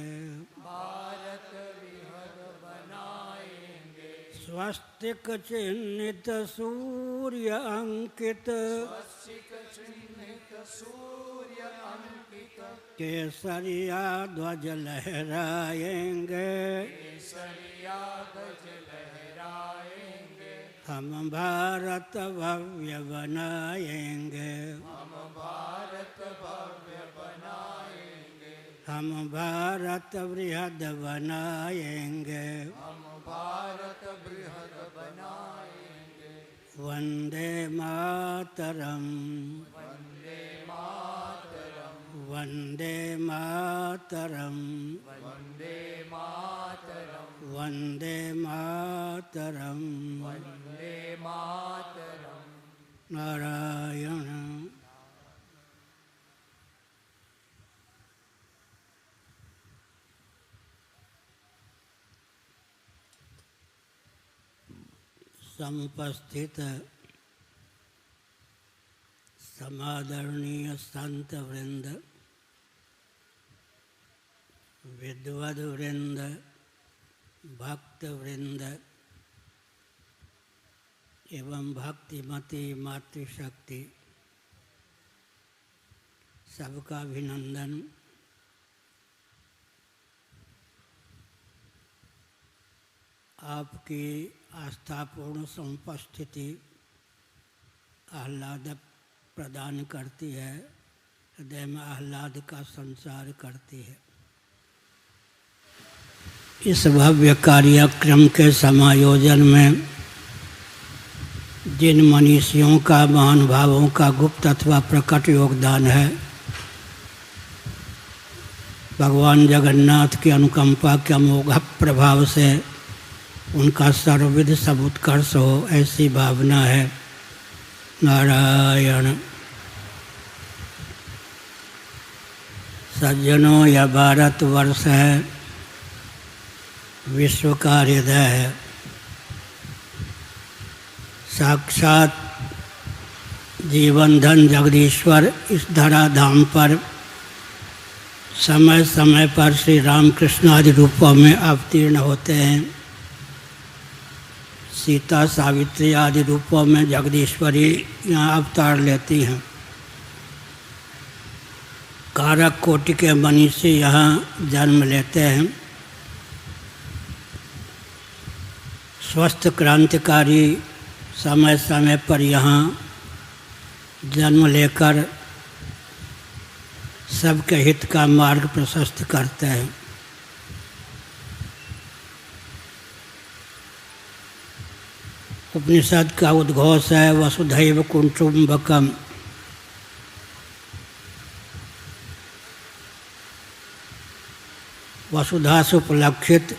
स्वस्तिक चिन्हित सूर्य अंकित, केसरिया ध्वज लहराएंगे, हम भारत भव्य बनाएंगे, हम भारत बृहद बनाएंगे, वंदे मातरम, वंदे मातरम, वंदे मातरम, नारायण। समुपस्थित समादरणीय संत वृंद, विद्वद वृंद, भक्त वृंद एवं भक्तिमती मातृशक्ति, सबका अभिनंदन। आपकी आस्थापूर्ण समुपस्थिति आह्लाद प्रदान करती है, हृदय में आह्लाद का संचार करती है। इस भव्य कार्यक्रम के समायोजन में जिन मनीषियों का, महानुभावों का गुप्त अथवा प्रकट योगदान है, भगवान जगन्नाथ की अनुकंपा के अमोघ प्रभाव से उनका सर्वविध सब उत्कर्ष हो, ऐसी भावना है। नारायण। सज्जनों, यह भारतवर्ष है, विश्व का हृदय है। साक्षात जीवन धन जगदीश्वर इस धराधाम पर समय समय पर श्री रामकृष्ण आदि रूपों में अवतीर्ण होते हैं। सीता सावित्री आदि रूपों में जगदीश्वरी यहाँ अवतार लेती हैं। कारक कोटि के मनीषी यहाँ जन्म लेते हैं। स्वस्थ क्रांतिकारी समय समय पर यहाँ जन्म लेकर सबके हित का मार्ग प्रशस्त करते हैं। उपनिषद का उद्घोष है वसुधैव कुटुम्बकम। वसुधा सुपलक्षित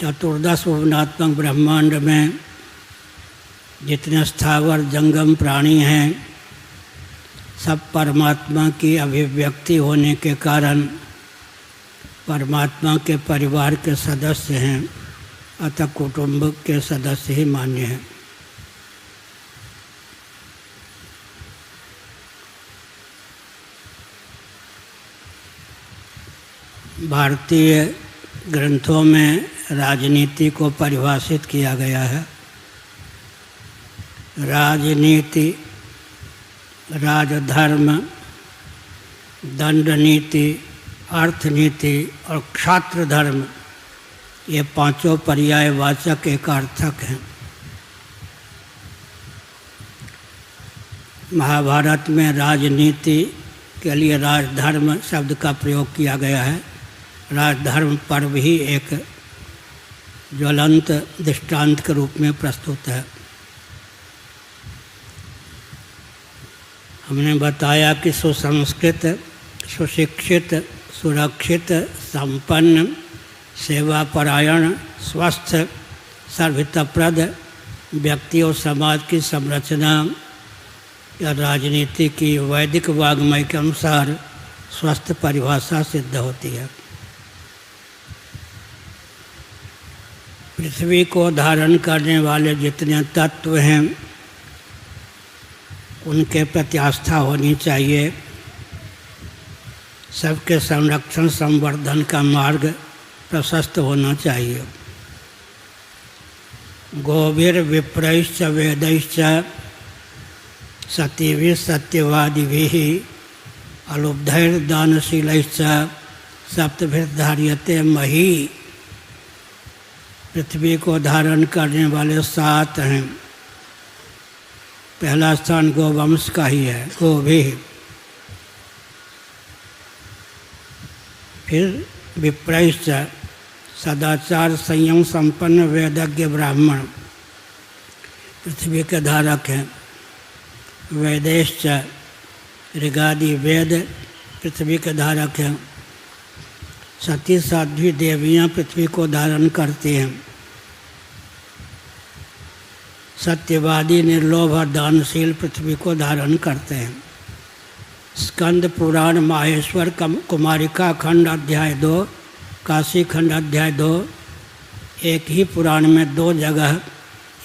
चतुर्दश भुवनात्मक ब्रह्मांड में जितने स्थावर जंगम प्राणी हैं, सब परमात्मा की अभिव्यक्ति होने के कारण परमात्मा के परिवार के सदस्य हैं, अतः कुटुंब के सदस्य ही मान्य हैं। भारतीय ग्रंथों में राजनीति को परिभाषित किया गया है। राजनीति, राजधर्म, दंड नीति, अर्थनीति और क्षात्र धर्म, ये पांचों पर्यायवाचक एकार्थक हैं। महाभारत में राजनीति के लिए राजधर्म शब्द का प्रयोग किया गया है। राजधर्म पर्व ही एक ज्वलंत दृष्टांत के रूप में प्रस्तुत है। हमने बताया कि सुसंस्कृत, सुशिक्षित, सुरक्षित, संपन्न, सेवापरायण, स्वस्थ, सर्वहितप्रद व्यक्ति और समाज की संरचना या राजनीति की वैदिक वाग्मय के अनुसार स्वस्थ परिभाषा सिद्ध होती है। पृथ्वी को धारण करने वाले जितने तत्व हैं उनके प्रति आस्था होनी चाहिए। सबके संरक्षण संवर्धन का मार्ग प्रशस्त होना चाहिए। गोभिर विप्रैश्च वेदैश्च सतीभिः सत्यवादिभिः अलुब्धैर्दानशीलैश्च सप्तभिर्धार्यते मही। पृथ्वी को धारण करने वाले 7 हैं। पहला स्थान गोवंश का ही है, गोभी। फिर विप्रैश्च सदाचार संयम संपन्न वेदज्ञ ब्राह्मण पृथ्वी के धारक हैं। वेदेश्च ऋगादि वेद पृथ्वी के धारक हैं। सती साध्वी देवियाँ पृथ्वी को धारण करती हैं। सत्यवादी निर्लोभ और दानशील पृथ्वी को धारण करते हैं। स्कंद पुराण माहेश्वर कुमारिका खंड अध्याय 2, काशी खंड अध्याय 2, एक ही पुराण में 2 जगह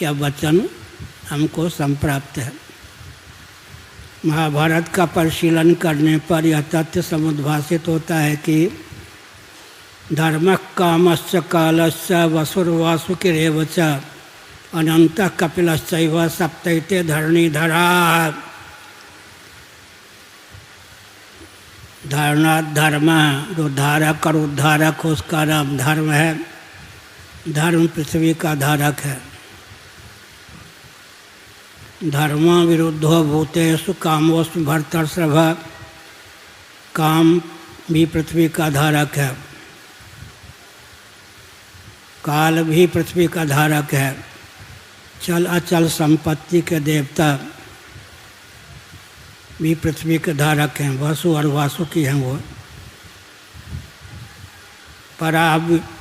यह वचन हमको संप्राप्त है। महाभारत का परिशीलन करने पर यह तथ्य समुद्भासित होता है कि धर्मः कामश्च कालश्च वसुर्वासुकिरेव च अनंतः कपिलश्चैव सप्तैते धरणीधरा। धारणात् धर्म, जो धारक और उद्धारक उसका नाम धर्म है। धर्म पृथ्वी का धारक है। धर्म विरुद्धो भूतेषु कामोऽस्मि भर्तर्षभ। काम भी पृथ्वी का धारक है। काल भी पृथ्वी का धारक है। चल अचल संपत्ति के देवता भी पृथ्वी के धारक हैं। वसु और वासुकी हैं वो।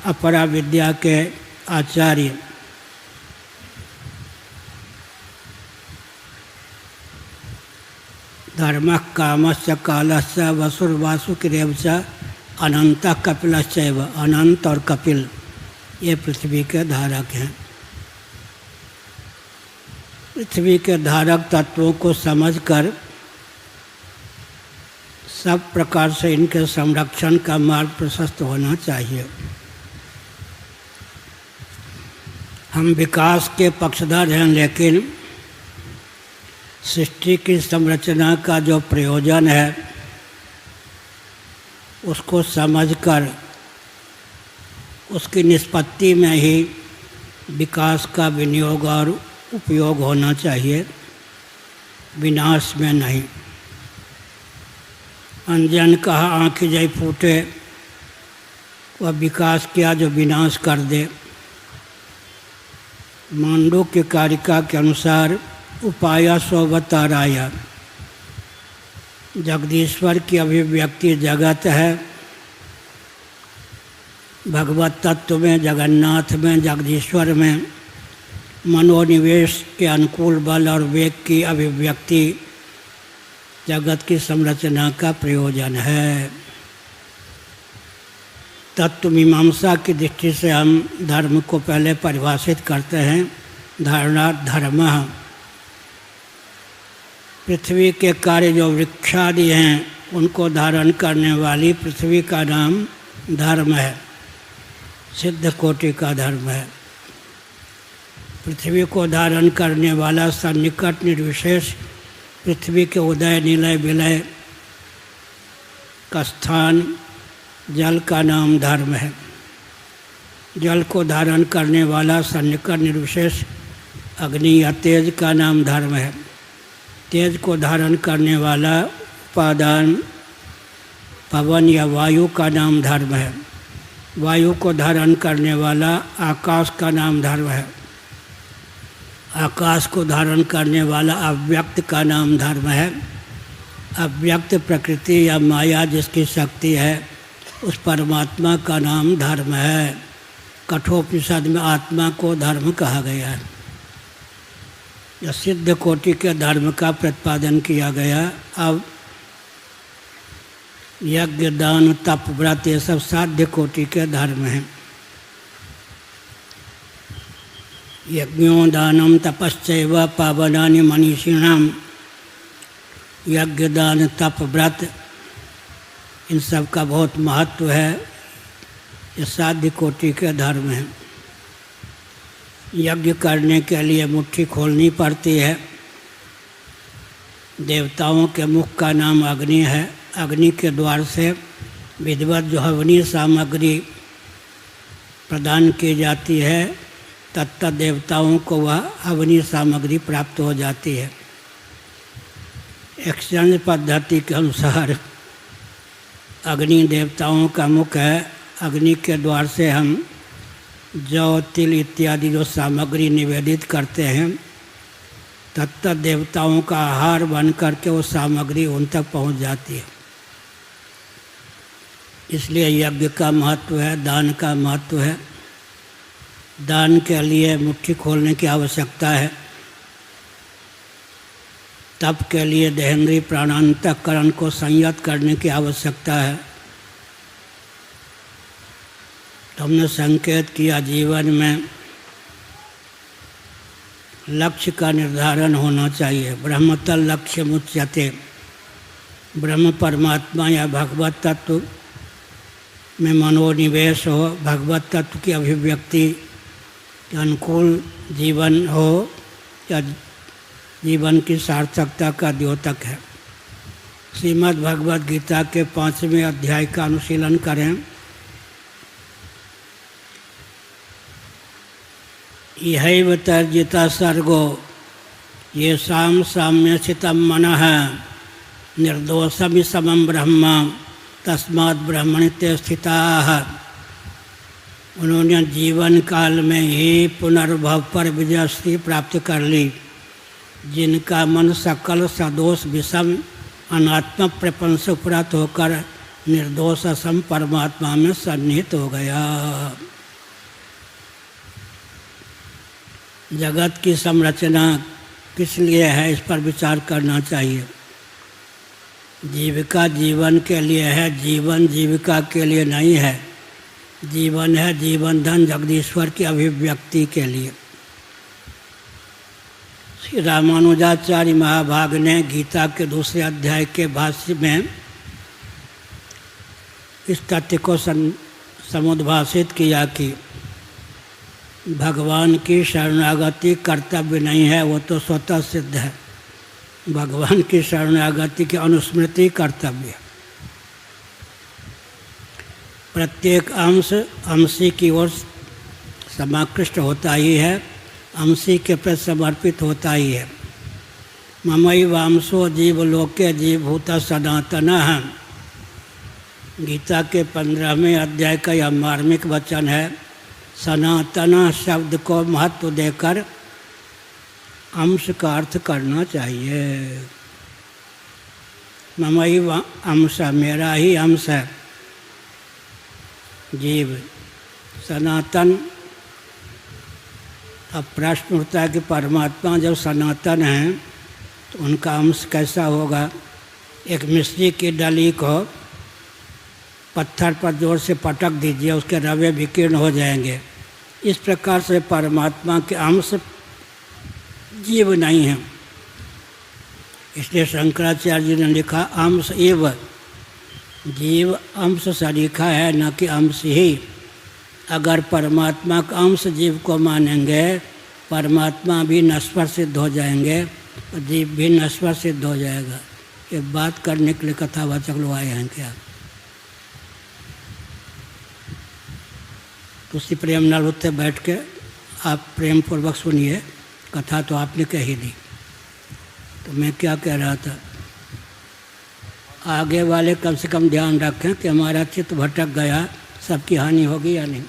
अपरा विद्या के आचार्य धर्मः कामश्च कालश्च वसुर्वासुकिरेव च अनंतः कपिलश्चैव। अनंत और कपिल ये पृथ्वी के धारक हैं। पृथ्वी के धारक तत्वों को समझकर सब प्रकार से इनके संरक्षण का मार्ग प्रशस्त होना चाहिए। हम विकास के पक्षधर हैं, लेकिन सृष्टि की संरचना का जो प्रयोजन है उसको समझकर उसकी निष्पत्ति में ही विकास का विनियोग और उपयोग होना चाहिए, विनाश में नहीं। अंजन कहा आँखी जय फूटे, वह विकास किया जो विनाश कर दे। मांडूक्य कारिका के अनुसार उपाया सोवताराया। जगदीश्वर की अभिव्यक्ति जगत है। भगवत तत्व में, जगन्नाथ में, जगदीश्वर में मनोनिवेश के अनुकूल बल और वेग की अभिव्यक्ति जगत की संरचना का प्रयोजन है। तत्व मीमांसा की दृष्टि से हम धर्म को पहले परिभाषित करते हैं। धारणात् धर्मः। पृथ्वी के कार्य जो वृक्षादि हैं उनको धारण करने वाली पृथ्वी का नाम धर्म है, सिद्ध कोटि का धर्म है। पृथ्वी को धारण करने वाला सन्निकट निर्विशेष पृथ्वी के उदय निलय विलय का स्थान जल का नाम धर्म है। जल को धारण करने वाला सन्निकट निर्विशेष अग्नि या तेज का नाम धर्म है। तेज को धारण करने वाला उपादान पवन या वायु का नाम धर्म है। वायु को धारण करने वाला आकाश का नाम धर्म है। आकाश को धारण करने वाला अव्यक्त का नाम धर्म है। अव्यक्त प्रकृति या माया जिसकी शक्ति है उस परमात्मा का नाम धर्म है। कठोपनिषद में आत्मा को धर्म कहा गया है। या सिद्ध कोटि के धर्म का प्रतिपादन किया गया। अब यज्ञ दान तप व्रत ये सब साध्य कोटि के धर्म हैं। यज्ञों दानम तपश्चैव पावनानि मनीषिणाम, यज्ञ दान तप व्रत इन सब का बहुत महत्व है। ये साध्य कोटि के धर्म हैं। यज्ञ करने के लिए मुट्ठी खोलनी पड़ती है। देवताओं के मुख का नाम अग्नि है। अग्नि के द्वार से विधिवत जो हवनीय सामग्री प्रदान की जाती है तत्त देवताओं को वह हवनीय सामग्री प्राप्त हो जाती है। एक्सचेंज पद्धति के अनुसार अग्नि देवताओं का मुख है। अग्नि के द्वार से हम जौ तिल इत्यादि जो सामग्री निवेदित करते हैं तत्त देवताओं का आहार बन करके वो सामग्री उन तक पहुंच जाती है। इसलिए यज्ञ का महत्व है, दान का महत्व है। दान के लिए मुट्ठी खोलने की आवश्यकता है। तप के लिए देहेंद्रीय प्राणांतकरण को संयत करने की आवश्यकता है। तो हमने संकेत किया जीवन में लक्ष्य का निर्धारण होना चाहिए। ब्रह्मतल लक्ष्य मुच्यते, ब्रह्म परमात्मा या भगवत तत्व में मनोनिवेश हो, भगवत तत्व की अभिव्यक्ति के अनुकूल जीवन हो या जीवन की सार्थकता का द्योतक है। श्रीमद् भगवद गीता के 5वें अध्याय का अनुशीलन करें। इहैव तर्जिता सर्गो येषां साम्यस्थितं मनः निर्दोषं समं ब्रह्म तस्माद् ब्रह्मणि ते स्थिताः। उन्होंने जीवन काल में ही पुनर्भव पर विजयश्री प्राप्त कर ली, जिनका मन सकल सदोष विषम अनात्म प्रपंच उपरत होकर निर्दोष असम परमात्मा में सन्निहित हो गया। जगत की संरचना किस लिए है, इस पर विचार करना चाहिए। जीविका जीवन के लिए है, जीवन जीविका के लिए नहीं है। जीवन है जीवन धन जगदीश्वर की अभिव्यक्ति के लिए। श्री रामानुजाचार्य महाभाग ने गीता के 2 अध्याय के भाष्य में इस तथ्य को समुद्भाषित किया कि भगवान की शरणागति कर्तव्य नहीं है, वो तो स्वतः सिद्ध है। भगवान की शरणागति की अनुस्मृति कर्तव्य है। प्रत्येक अंश अंशी की ओर समाकृष्ट होता ही है, अंशी के प्रति समर्पित होता ही है। ममई वांसो जीव लोके जीवभूत सनातन है। गीता के 15वें अध्याय का यह मार्मिक वचन है। सनातन शब्द को महत्व देकर अंश का अर्थ करना चाहिए। ममई अंश, मेरा ही अंश है जीव सनातन। अब प्रश्न उठता है कि परमात्मा जब सनातन हैं तो उनका अंश कैसा होगा। एक मिस्त्री की डली को पत्थर पर जोर से पटक दीजिए, उसके रवे विकीर्ण हो जाएंगे। इस प्रकार से परमात्मा के अंश जीव नहीं है। इसलिए शंकराचार्य जी ने लिखा अंश एव, जीव अंश सरीखा है, न कि अंश ही। अगर परमात्मा का अंश जीव को मानेंगे, परमात्मा भी नश्वर सिद्ध हो जाएंगे और जीव भी नश्वर सिद्ध हो जाएगा। ये बात करने के लिए कथावाचक लोग आए हैं क्या? उसी प्रेम नल होते बैठ के आप प्रेम पूर्वक सुनिए। कथा तो आपने कह ही दी, तो मैं क्या कह रहा था। आगे वाले कम से कम ध्यान रखें कि हमारा चित्त भटक गया, सबकी हानि होगी या नहीं।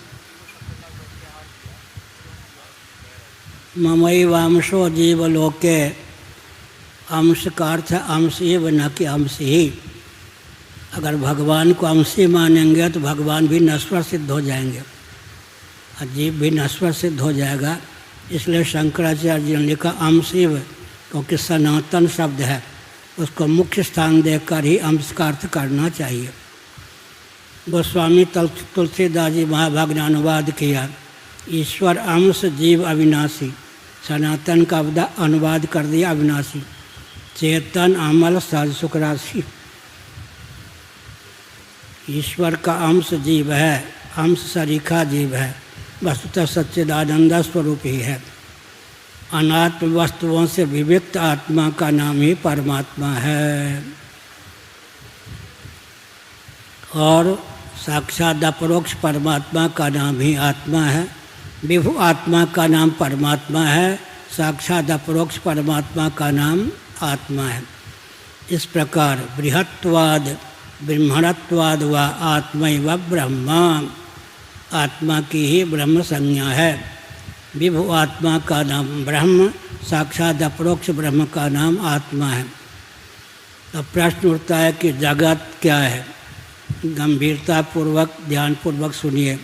ममई वांशो जीव लोके, अंश का अर्थ अंश एव, न कि अंश ही। अगर भगवान को अंशी मानेंगे तो भगवान भी नश्वर सिद्ध हो जाएंगे और जीव भी नश्वर सिद्ध हो जाएगा। इसलिए शंकराचार्य जी ने लिखा अंशिव, क्योंकि सनातन शब्द है, उसको मुख्य स्थान देकर ही अंश का अर्थ करना चाहिए। गोस्वामी तुलसीदास जी महाभाग ने अनुवाद किया, ईश्वर अंश जीव अविनाशी। सनातन का अनुवाद कर दिया अविनाशी। चेतन अमल सहज सुख राशि। ईश्वर का अंश जीव है, अंश सरीखा जीव है, वस्तुतः सच्चिदानंद स्वरूप ही है। अनात्म वस्तुओं से विविक्त आत्मा का नाम ही परमात्मा है। और साक्षात अपरोक्ष परमात्मा का नाम ही आत्मा है। विभु आत्मा का नाम परमात्मा है, साक्षात अपरोक्ष परमात्मा का नाम आत्मा है। इस प्रकार बृहत्वाद ब्रह्मणत्वाद व आत्मैव ब्रह्मा, आत्मा की ही ब्रह्म संज्ञा है। विभु आत्मा का नाम ब्रह्म, साक्षात अपरोक्ष ब्रह्म का नाम आत्मा है। तो प्रश्न उठता है कि जगत क्या है? गंभीरता पूर्वक ध्यानपूर्वक सुनिए।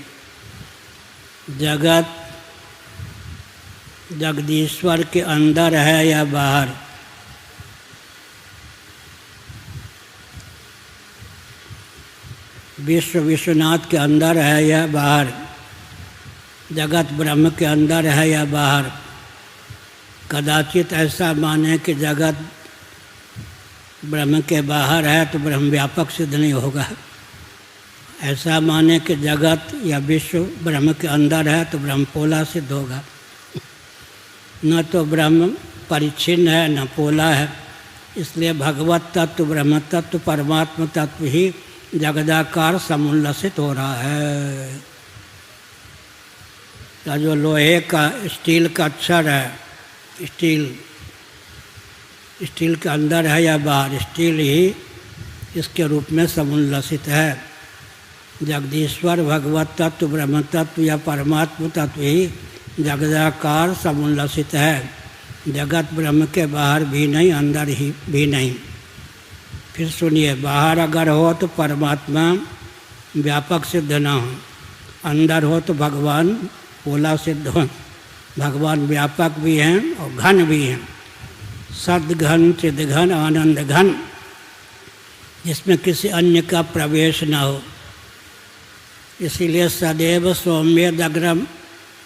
जगत जगदीश्वर के अंदर है या बाहर? विश्व विश्वनाथ के अंदर है या बाहर? जगत ब्रह्म के अंदर है या बाहर? कदाचित ऐसा माने कि जगत ब्रह्म के बाहर है तो ब्रह्म व्यापक सिद्ध नहीं होगा। ऐसा माने कि जगत या विश्व ब्रह्म के अंदर है तो ब्रह्म पोला सिद्ध होगा। न तो ब्रह्म परिच्छिन्न है न पोला है। इसलिए भगवत तत्व, ब्रह्म तत्व, परमात्मा तत्व ही जगदाकार समुल्लसित हो रहा है। या जो लोहे का स्टील का अक्षर है, स्टील के अंदर है या बाहर? स्टील ही इसके रूप में समुल्लसित है। जगदीश्वर भगवत तत्व, ब्रह्म तत्व या परमात्मा तत्व ही जगदाकार समुल्लसित है। जगत ब्रह्म के बाहर भी नहीं, अंदर ही भी नहीं। फिर सुनिए, बाहर अगर हो तो परमात्मा व्यापक सिद्ध न हो, अंदर हो तो भगवान पोला सिद्ध हो। भगवान व्यापक भी हैं और घन भी हैं। सद्घन, चिद्घन, आनंद घन, जिसमें किसी अन्य का प्रवेश न हो। इसीलिए सदैव सौम्यदग्रम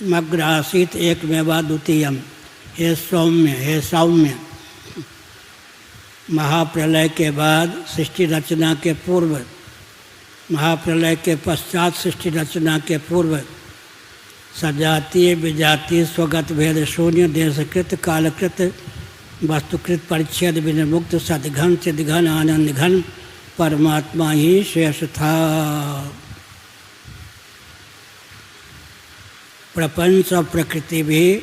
मग्रासित एकमेवा द्वितीयम। हे सौम्य, हे सौम्य। महाप्रलय के बाद सृष्टि रचना के पूर्व, महाप्रलय के पश्चात सृष्टि रचना के पूर्व, सजातीय विजातीय स्वगत भेद शून्य देशकृत कालकृत वस्तुकृत परिच्छेद विनिर्मुक्त सद्घन चिद्घन आनंद घन परमात्मा ही शेष था। प्रपंच और प्रकृति भी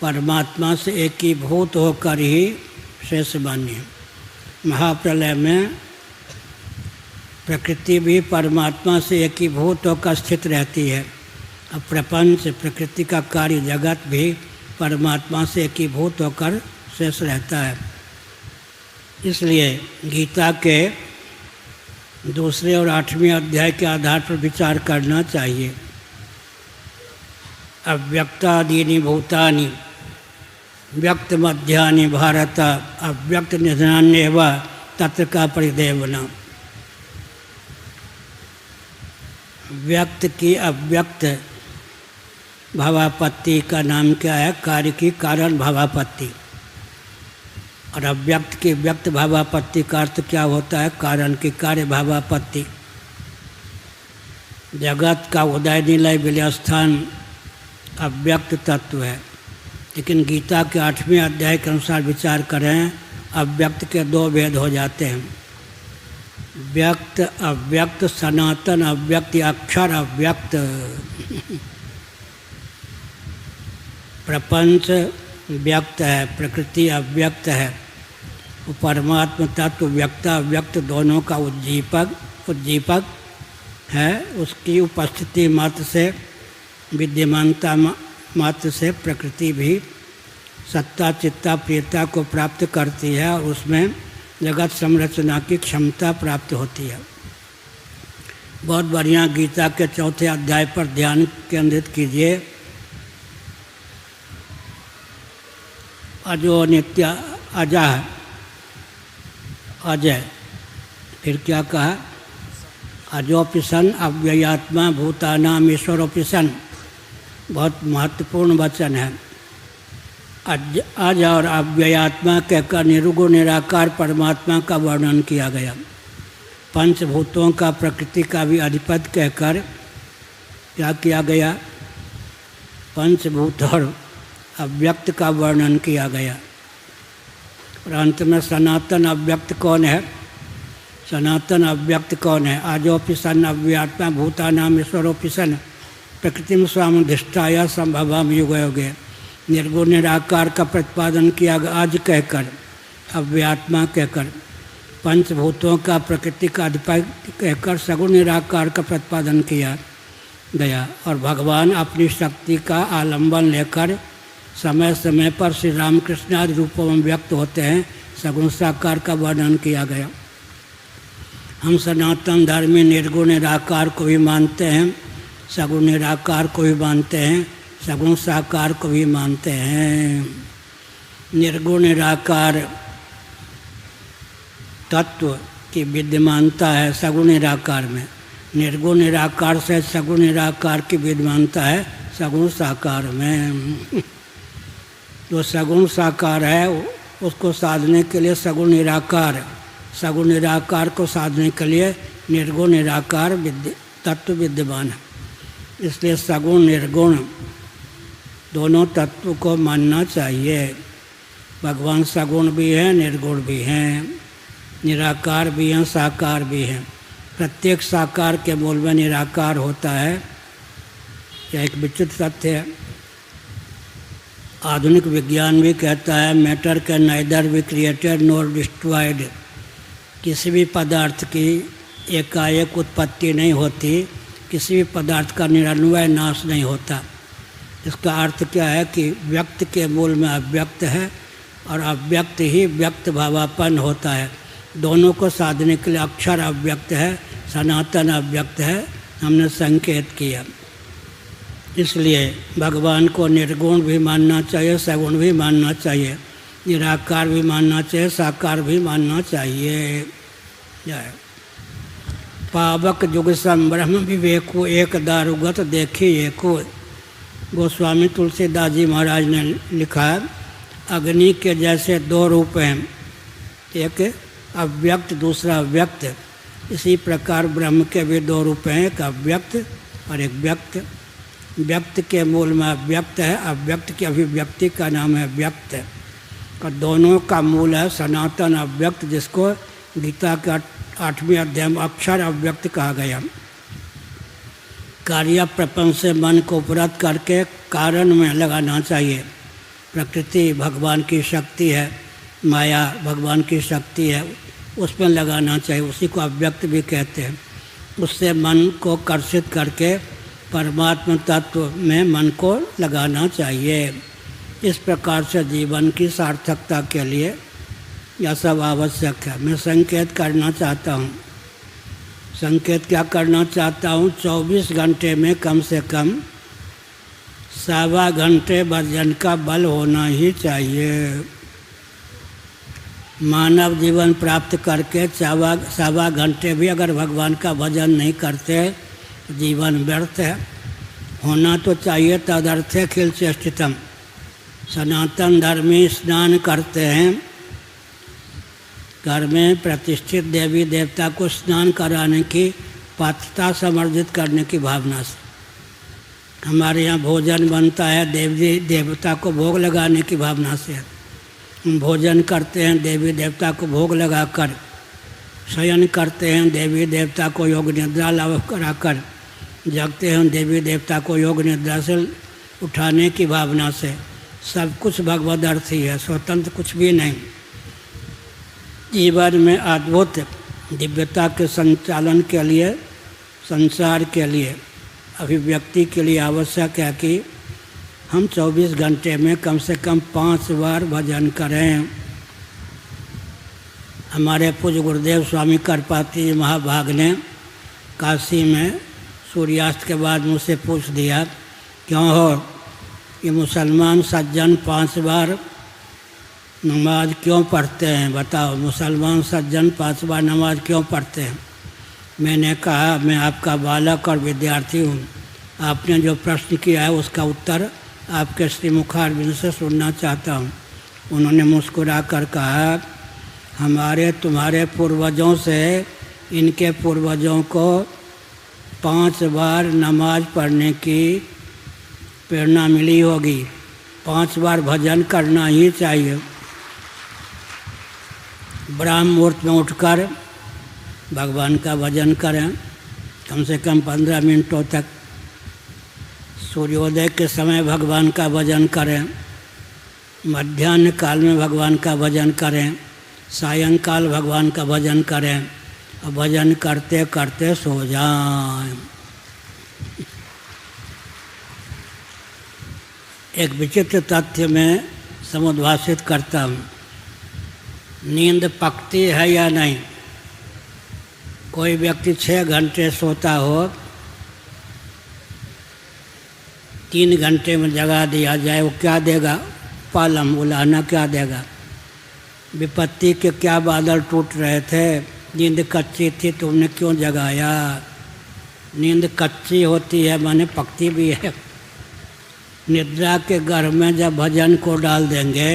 परमात्मा से एकीभूत होकर ही शेष बनी। महाप्रलय में प्रकृति भी परमात्मा से एकीभूत होकर स्थित रहती है। अब प्रपंच, प्रकृति का कार्य जगत भी परमात्मा से एकीभूत होकर शेष रहता है। इसलिए गीता के 2 और 8वें अध्याय के आधार पर विचार करना चाहिए। अव्यक्तादीनि भूतानि व्यक्त मध्यानि भारत अव्यक्त निधनान्येव तत्र का परिदेवना। व्यक्त की अव्यक्त भावापत्ति का नाम क्या है? कार्य की कारण भावापत्ति। और अव्यक्त की व्यक्त भावापत्ति का अर्थ क्या होता है? कारण की कार्य भावापत्ति। जगत का उदय निलय विलय स्थान अव्यक्त तत्व है। लेकिन गीता के 8वें अध्याय के अनुसार विचार करें, अव्यक्त के 2 भेद हो जाते हैं। व्यक्त अव्यक्त, सनातन अव्यक्त, अक्षर अव्यक्त। प्रपंच व्यक्त है, प्रकृति अव्यक्त है। वो परमात्मा तत्व व्यक्त अव्यक्त दोनों का उद्दीपक है। उसकी उपस्थिति मात्र से, विद्यमानता मात्र से प्रकृति भी सत्ता चित्ता प्रियता को प्राप्त करती है और उसमें जगत संरचना की क्षमता प्राप्त होती है। बहुत बढ़िया गीता के 4थे अध्याय पर ध्यान केंद्रित कीजिए। अजो नित्य अजह अजय। फिर क्या कहा? अजोपिसन अव्ययात्मा भूतानाम ईश्वरोपिसन। बहुत महत्वपूर्ण वचन है। अज और अव्ययात्मा कहकर निर्गुण निराकार परमात्मा का वर्णन किया गया। पंचभूतों का प्रकृति का भी अधिपति कहकर क्या किया गया? पंचभूत और अव्यक्त का वर्णन किया गया। और अंत में सनातन अव्यक्त कौन है? सनातन अव्यक्त कौन है? आजोपि सन अव्यात्मा भूतानाम ईश्वरोपि सन प्रकृतिम स्वामधिष्ठाया संभवाम युग युगे। निर्गुण निराकार का प्रतिपादन किया आज कहकर, अव्यात्मा कहकर, पंचभूतों का प्रकृति का अधिपति कहकर सगुण निराकार का प्रतिपादन किया गया। और भगवान अपनी शक्ति का आलंबन लेकर समय समय पर श्री रामकृष्ण आदि रूपों में व्यक्त होते हैं। सगुण साकार का वर्णन किया गया। हम सनातन धर्म में निर्गुण निराकार को भी मानते हैं, सगुण निराकार को भी मानते हैं, सगुण साकार को भी मानते हैं। निर्गुण निराकार तत्व की विद्यमानता है सगुण निराकार में। निर्गुण निराकार से सगुण निराकार की विद्यमानता है सगुण साकार में। जो सगुण साकार है उसको साधने के लिए सगुण निराकार, सगुण निराकार को साधने के लिए निर्गुण निराकार तत्व विद्यमान है। इसलिए सगुण निर्गुण दोनों तत्व को मानना चाहिए। भगवान सगुण भी हैं, निर्गुण भी हैं, निराकार भी हैं, साकार भी हैं। प्रत्येक साकार के मूल में निराकार होता है। यह एक विचित्र तथ्य है। आधुनिक विज्ञान भी कहता है matter can neither be created nor destroyed. किसी भी पदार्थ की एकाएक उत्पत्ति नहीं होती, किसी भी पदार्थ का निरन्वय नाश नहीं होता। इसका अर्थ क्या है कि व्यक्त के मूल में अव्यक्त है और अव्यक्त ही व्यक्त भावापन्न होता है। दोनों को साधने के लिए अक्षर अव्यक्त है, सनातन अव्यक्त है, हमने संकेत किया। इसलिए भगवान को निर्गुण भी मानना चाहिए, सगुण भी मानना चाहिए, निराकार भी मानना चाहिए, साकार भी मानना चाहिए। जय पावक जुग संब्रह्म विवेको एक दारुगत देखी एको। गोस्वामी तुलसीदास जी महाराज ने लिखा है अग्नि के जैसे दो रूप हैं, एक अव्यक्त दूसरा व्यक्त। इसी प्रकार ब्रह्म के भी दो रूप हैं, एक अव्यक्त और एक व्यक्त। व्यक्त के मूल में अव्यक्त है, अव्यक्त की अभिव्यक्ति का नाम है व्यक्त। और दोनों का मूल है सनातन अव्यक्त, जिसको गीता का 8वें अध्याय में अक्षर अव्यक्त कहा गया। कार्य प्रपंच से मन को उपरत करके कारण में लगाना चाहिए। प्रकृति भगवान की शक्ति है, माया भगवान की शक्ति है, उसमें लगाना चाहिए। उसी को अव्यक्त भी कहते हैं। उससे मन को कर्षित करके परमात्मा तत्व में मन को लगाना चाहिए। इस प्रकार से जीवन की सार्थकता के लिए यह सब आवश्यक है। मैं संकेत करना चाहता हूँ। संकेत क्या करना चाहता हूँ? 24 घंटे में कम से कम 1.25 घंटे भजन का बल होना ही चाहिए। मानव जीवन प्राप्त करके 1.25 घंटे भी अगर भगवान का भजन नहीं करते जीवन व्यर्थ है। होना तो चाहिए तदर्थे खिल चेष्टितम। सनातन धर्मी स्नान करते हैं, घर में प्रतिष्ठित देवी देवता को स्नान कराने की पात्रता समर्जित करने की भावना से। हमारे यहाँ भोजन बनता है देवी देवता को भोग लगाने की भावना से। हम भोजन करते हैं देवी देवता को भोग लगाकर, शयन करते हैं देवी देवता को योग निद्रा लाभ कराकर, जगते हैं देवी देवता को योग निद्रा से उठाने की भावना से। सब कुछ भगवद अर्थ ही है, स्वतंत्र कुछ भी नहीं। जीवन में अद्भुत दिव्यता के संचालन के लिए, संसार के लिए, अभिव्यक्ति के लिए आवश्यक है कि हम 24 घंटे में कम से कम 5 बार भजन करें। हमारे पूज्य गुरुदेव स्वामी करपाती जी महाभाग ने काशी में सूर्यास्त के बाद मुझसे पूछ दिया, क्यों हो ये मुसलमान सज्जन 5 बार नमाज क्यों पढ़ते हैं बताओ, मुसलमान सज्जन 5 बार नमाज क्यों पढ़ते हैं? मैंने कहा मैं आपका बालक और विद्यार्थी हूँ, आपने जो प्रश्न किया है उसका उत्तर आपके श्रीमुखारविंद से सुनना चाहता हूँ। उन्होंने मुस्कुरा कर कहा, हमारे तुम्हारे पूर्वजों से इनके पूर्वजों को 5 बार नमाज पढ़ने की प्रेरणा मिली होगी, 5 बार भजन करना ही चाहिए। ब्रह्म मुहूर्त में उठकर भगवान का भजन करें, कम से कम 15 मिनटों तक। सूर्योदय के समय भगवान का भजन करें, मध्याह्न काल में भगवान का भजन करें, सायंकाल भगवान का भजन करें और भजन करते करते सो जाएं। एक विचित्र तथ्य में समुद्भाषित करता हूँ, नींद पकती है या नहीं? कोई व्यक्ति 6 घंटे सोता हो, 3 घंटे में जगा दिया जाए, वो क्या देगा? पालम उलाहना क्या देगा? विपत्ति के क्या बादल टूट रहे थे, नींद कच्ची थी, तुमने क्यों जगाया? नींद कच्ची होती है माने पकती भी है। निद्रा के गर्भ में जब भजन को डाल देंगे,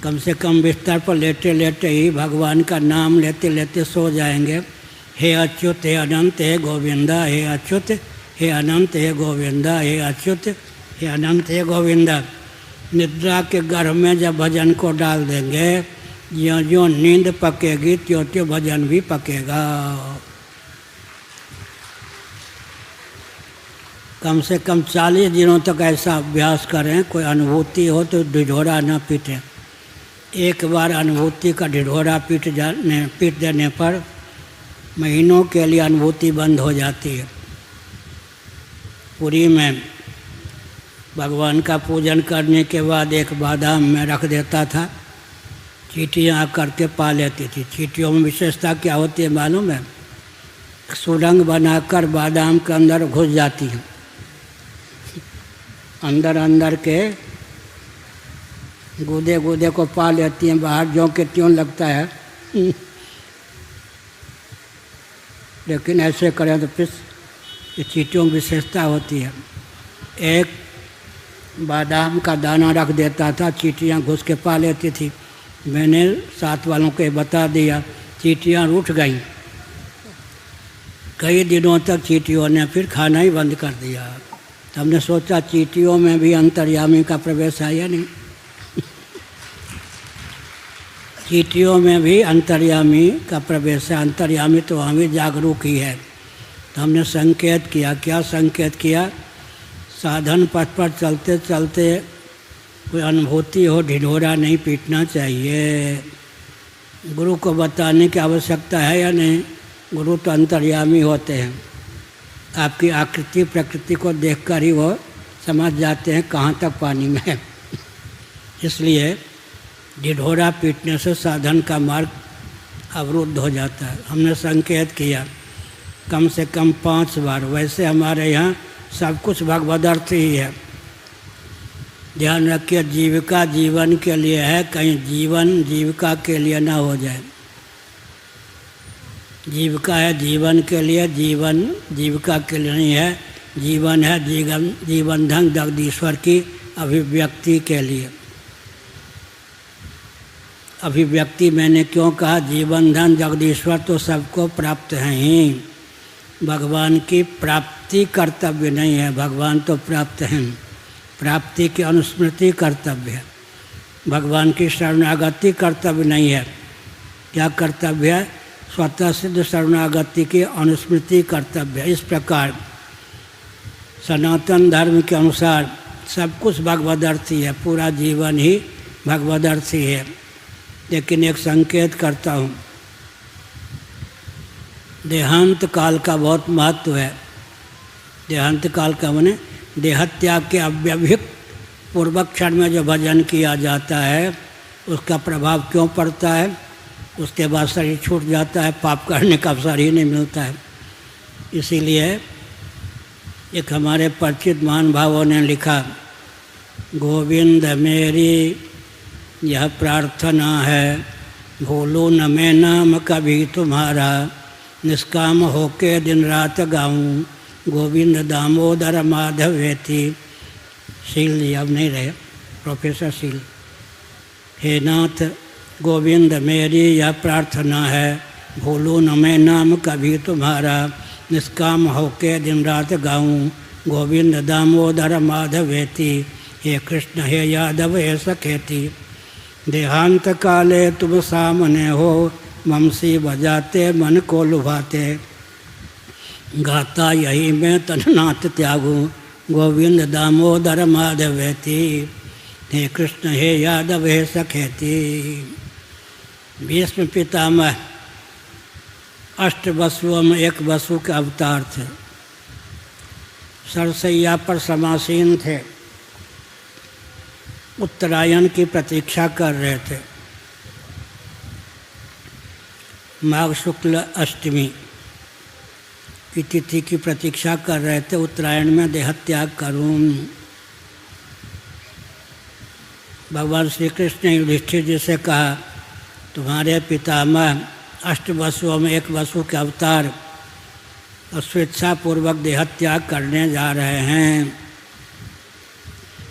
कम से कम बिस्तर पर लेटे लेटे ही भगवान का नाम लेते लेते सो जाएंगे। हे अच्युत, हे अनंत, हे गोविंदा, हे अच्युत, हे अनंत, हे गोविंदा, हे अच्युत, हे अनंत, हे गोविंदा। निद्रा के गर्भ में जब भजन को डाल देंगे, ज्यों ज्यों नींद पकेगी त्यों त्यों भजन भी पकेगा। कम से कम 40 दिनों तक ऐसा अभ्यास करें, कोई अनुभूति हो तो ढिढोरा न पीटें। एक बार अनुभूति का ढिढोरा पीट देने पर महीनों के लिए अनुभूति बंद हो जाती है। पुरी में भगवान का पूजन करने के बाद एक बादाम में रख देता था, चींटियाँ आकर के पा लेती थी। चींटियों में विशेषता क्या होती है मालूम है? सुरंग बनाकर बादाम के अंदर घुस जाती हैं, अंदर अंदर के गूदे गूदे को पा लेती हैं, बाहर जो के त्यों लगता है। लेकिन ऐसे करें तो फिर ये चींटियों की विशेषता होती है। एक बादाम का दाना रख देता था, चींटियाँ घुस के पा लेती थी। मैंने साथ वालों को बता दिया, चींटियाँ रूठ गईं। कई दिनों तक चींटियों ने फिर खाना ही बंद कर दिया। तो हमने सोचा चींटियों में भी अंतर्यामी का प्रवेश है या नहीं? चींटियों में भी अंतर्यामी का प्रवेश है। अंतर्यामी तो वहाँ भी जागरूक ही है। तो हमने संकेत किया। क्या संकेत किया? साधन पथ पर चलते चलते कोई अनुभूति हो, ढिढोरा नहीं पीटना चाहिए। गुरु को बताने की आवश्यकता है या नहीं? गुरु तो अंतर्यामी होते हैं। आपकी आकृति प्रकृति को देखकर ही वो समझ जाते हैं कहाँ तक पानी में है। इसलिए ढिढोरा पीटने से साधन का मार्ग अवरुद्ध हो जाता है। हमने संकेत किया कम से कम 5 बार। वैसे हमारे यहाँ सब कुछ भगवदर्थ ही है। ध्यान रखिए, जीविका जीवन के लिए है, कहीं जीवन जीविका के लिए ना हो जाए। जीविका है जीवन के लिए, जीवन जीविका के लिए नहीं है। जीवन है जीवन धन जगदीश्वर की अभिव्यक्ति के लिए। अभिव्यक्ति मैंने क्यों कहा? जीवन धन जगदीश्वर तो सबको प्राप्त हैं ही, भगवान की प्राप्ति कर्तव्य नहीं है। भगवान तो प्राप्त हैं, प्राप्ति की अनुस्मृति कर्तव्य है। भगवान की शरणागति कर्तव्य नहीं है। क्या कर्तव्य है? स्वतः सिद्ध शरणागति की अनुस्मृति कर्तव्य है। इस प्रकार सनातन धर्म के अनुसार सब कुछ भगवदर्थी है, पूरा जीवन ही भगवदर्थी है। लेकिन एक संकेत करता हूँ, देहांत काल का बहुत महत्व है। देहांत काल का माने देहत्याग के अव्यभिक्त पूर्वक क्षण में जो भजन किया जाता है उसका प्रभाव क्यों पड़ता है? उसके बाद शरीर छूट जाता है, पाप करने का अवसर ही नहीं मिलता है। इसीलिए एक हमारे परिचित महान भावों ने लिखा, गोविंद यह प्रार्थना है, भूलूं न मैं नाम कभी तुम्हारा, निष्काम होके दिन रात गाऊं, गोविंद दामोदर माधवेति। शील जी अब नहीं रहे, प्रोफेसर शील। हे नाथ गोविंद मेरी यह प्रार्थना है, भूलूं न मैं नाम कभी तुम्हारा, निष्काम होके दिन रात गाऊं, गोविंद दामोदर माधवेति। हे कृष्ण हे यादव हे सखेति, देहांत काले तुम सामने हो, ममसी बजाते मन को लुभाते, गाता यही मैं तननाथ त्यागूं, गोविंद दामोदर माधवेति। हे कृष्ण हे यादव हे सखेति। भीष्म पितामह अष्ट वसुओं में एक वसु के अवतार थे। सरसैया पर समासीन थे, उत्तरायण की प्रतीक्षा कर रहे थे। माघ शुक्ल अष्टमी की तिथि की प्रतीक्षा कर रहे थे, उत्तरायण में देहत्याग करूं। भगवान श्री कृष्ण ने युधिष्ठिर जी से कहा, तुम्हारे पितामह अष्ट वसुओं में एक वसु के अवतार और स्वेच्छापूर्वक देहत्याग करने जा रहे हैं,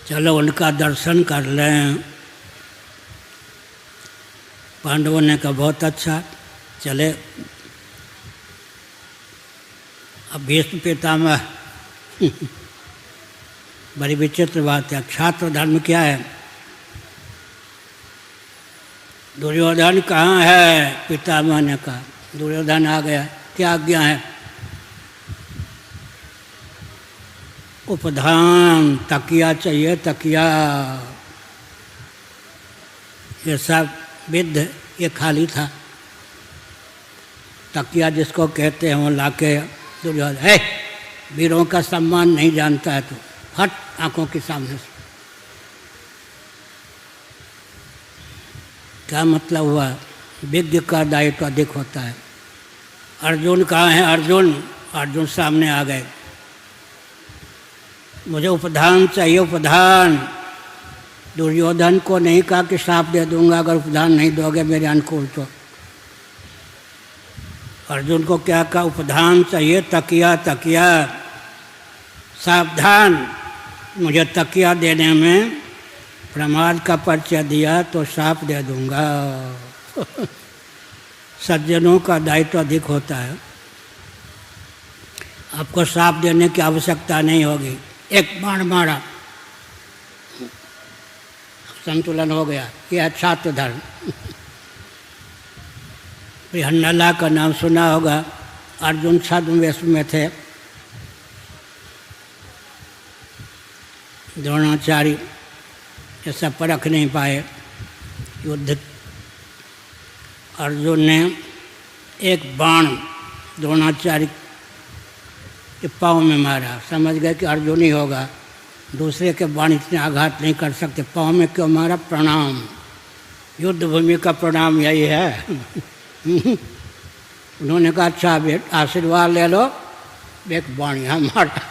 चलो उनका दर्शन कर लें। पांडवों ने कहा बहुत अच्छा, चले। अब भीष्म पितामह बड़ी विचित्र बात है, छात्र धर्म क्या है? दुर्योधन कहाँ है? पितामह ने कहा। दुर्योधन आ गया, क्या आज्ञा है? उपधान, तकिया चाहिए, तकिया। ये सब विद्ध ये खाली था, तकिया जिसको कहते हैं वो लाके दुर्योधन, है वीरों का सम्मान नहीं जानता है तो हट आंखों के सामने से। क्या मतलब हुआ? विज्ञ का दायित्व अधिक होता है। अर्जुन कहाँ है? अर्जुन सामने आ गए, मुझे उपधान चाहिए, उपधान। दुर्योधन को नहीं कहा कि श्राप दे दूंगा अगर उपधान नहीं दोगे मेरे अनुकूल तो। अर्जुन को क्या कहा? उपधान चाहिए, तकिया, तकिया। सावधान, मुझे तकिया देने में प्रमाद का परिचय दिया तो श्राप दे दूंगा। सज्जनों का दायित्व अधिक होता है, आपको श्राप देने की आवश्यकता नहीं होगी। एक बाण मारा, संतुलन हो गया। यह छात्र धर्म। हन्नला का नाम सुना होगा, अर्जुन छद्मवेश में थे। द्रोणाचार्य ये सब परख नहीं पाए युद्ध। अर्जुन ने एक बाण द्रोणाचार्य के पाँव में मारा, समझ गए कि अर्जुन ही होगा, दूसरे के बाण इतने आघात नहीं कर सकते। पाँव में क्यों मारा? प्रणाम, युद्ध भूमि का प्रणाम यही है। उन्होंने कहा अच्छा बेटा आशीर्वाद ले लो, एक बाण यहाँ मारा।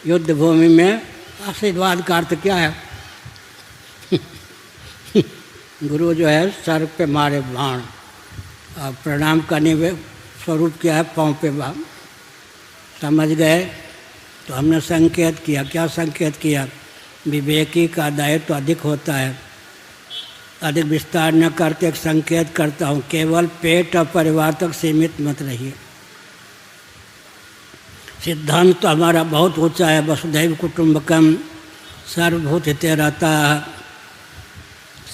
युद्ध भूमि में आशीर्वाद का अर्थ क्या है? गुरु जो है सर पे मारे बाण, और प्रणाम करने में स्वरूप क्या है? पाँव पे बाण। समझ गए? तो हमने संकेत किया। क्या संकेत किया? विवेकी का दायित्व तो अधिक होता है। अधिक विस्तार न करके एक संकेत करता हूँ, केवल पेट और परिवार तक सीमित मत रहिए। सिद्धांत तो हमारा बहुत ऊंचा है, वसुधैव कुटुंबकम, सर्वभूत हिते रहता,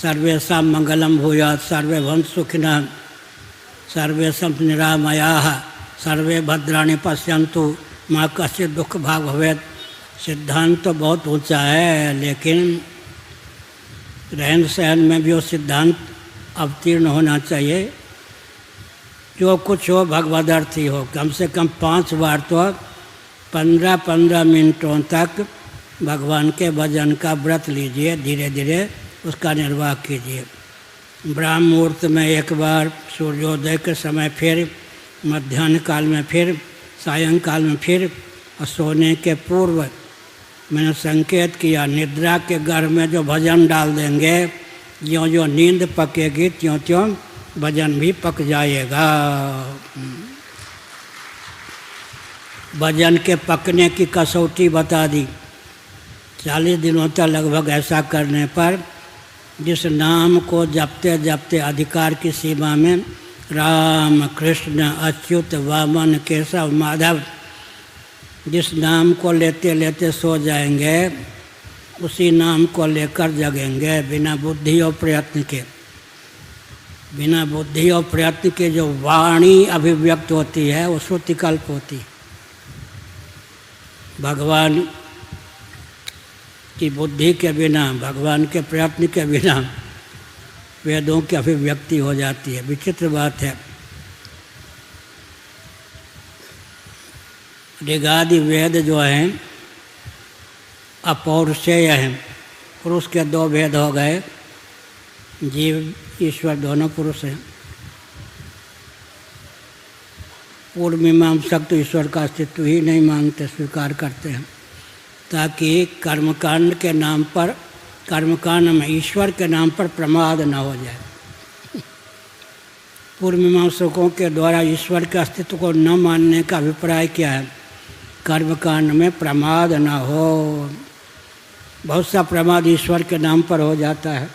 सर्वेषां मंगलम भूयात्, सर्वे भवन्तु सुखिनः, सर्वे सन्तु निरामयाः, सर्वे भद्राणि पश्यन्तु, माँ कश्चित् दुख भाग भवेत्। सिद्धांत तो बहुत ऊंचा है, लेकिन रहन सहन में भी वो सिद्धांत अवतीर्ण होना चाहिए। जो कुछ हो भगवदर्थ ही हो। कम से कम 5 बार तो 15-15 मिनटों तक भगवान के भजन का व्रत लीजिए, धीरे धीरे उसका निर्वाह कीजिए। ब्राह्म मुहूर्त में एक बार, सूर्योदय के समय फिर, मध्याह्न काल में फिर, सायंकाल में फिर, और सोने के पूर्व मैंने संकेत किया, निद्रा के गर्भ में जो भजन डाल देंगे, ज्यों ज्यों नींद पकेगी त्यों त्यों भजन भी पक जाएगा। भजन के पकने की कसौटी बता दी। 40 दिनों तक लगभग ऐसा करने पर जिस नाम को जपते जपते अधिकार की सीमा में राम कृष्ण अच्युत वामन केशव माधव जिस नाम को लेते लेते सो जाएंगे, उसी नाम को लेकर जगेंगे बिना बुद्धि और प्रयत्न के। बिना बुद्धि और प्रयत्न के जो वाणी अभिव्यक्त होती है वो श्रुतिकल्प होती है। भगवान की बुद्धि के बिना, भगवान के प्रयत्न के बिना वेदों की अभिव्यक्ति हो जाती है। विचित्र बात है। ऋगादि वेद जो हैं अपौरुषेय हैं। पुरुष के 2 भेद हो गए, जीव ईश्वर दोनों पुरुष हैं। पूर्व मीमांसक तो ईश्वर का अस्तित्व ही नहीं मानते, स्वीकार करते हैं, ताकि कर्मकांड के नाम पर, कर्मकांड में ईश्वर के नाम पर प्रमाद न हो जाए। पूर्व मीमांसकों के द्वारा ईश्वर के अस्तित्व को न मानने का अभिप्राय क्या है? कर्मकांड में प्रमाद न हो। बहुत सा प्रमाद ईश्वर के नाम पर हो जाता है।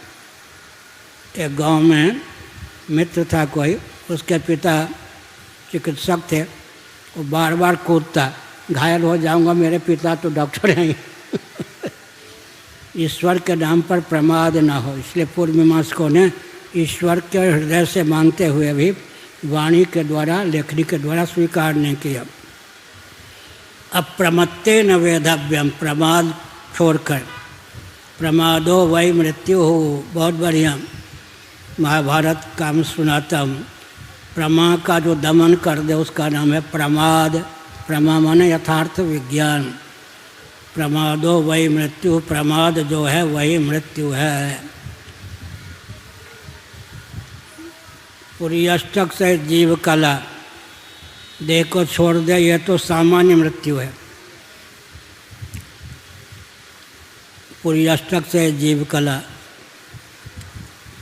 एक गांव में मित्र था कोई, उसके पिता चिकित्सक थे। वो बार बार कूदता, घायल हो जाऊंगा, मेरे पिता तो डॉक्टर हैं। ईश्वर के नाम पर प्रमाद न हो, इसलिए पूर्व मीमांसकों ने ईश्वर के हृदय से मानते हुए भी वाणी के द्वारा, लेखनी के द्वारा स्वीकार नहीं किया। अप्रमत्तेन वेदव्यम, प्रमाद छोड़कर। प्रमादो वै मृत्यु हो, बहुत बढ़िया महाभारत का मैं सुनाता हूँ। प्रमा का जो दमन कर दे उसका नाम है प्रमाद। प्रमा माने यथार्थ विज्ञान। प्रमादो वही मृत्यु, प्रमाद जो है वही मृत्यु है। पूरी अष्टक से जीव कला, देह को छोड़ दे, ये तो सामान्य मृत्यु है। पूरी अष्टक से जीव कला।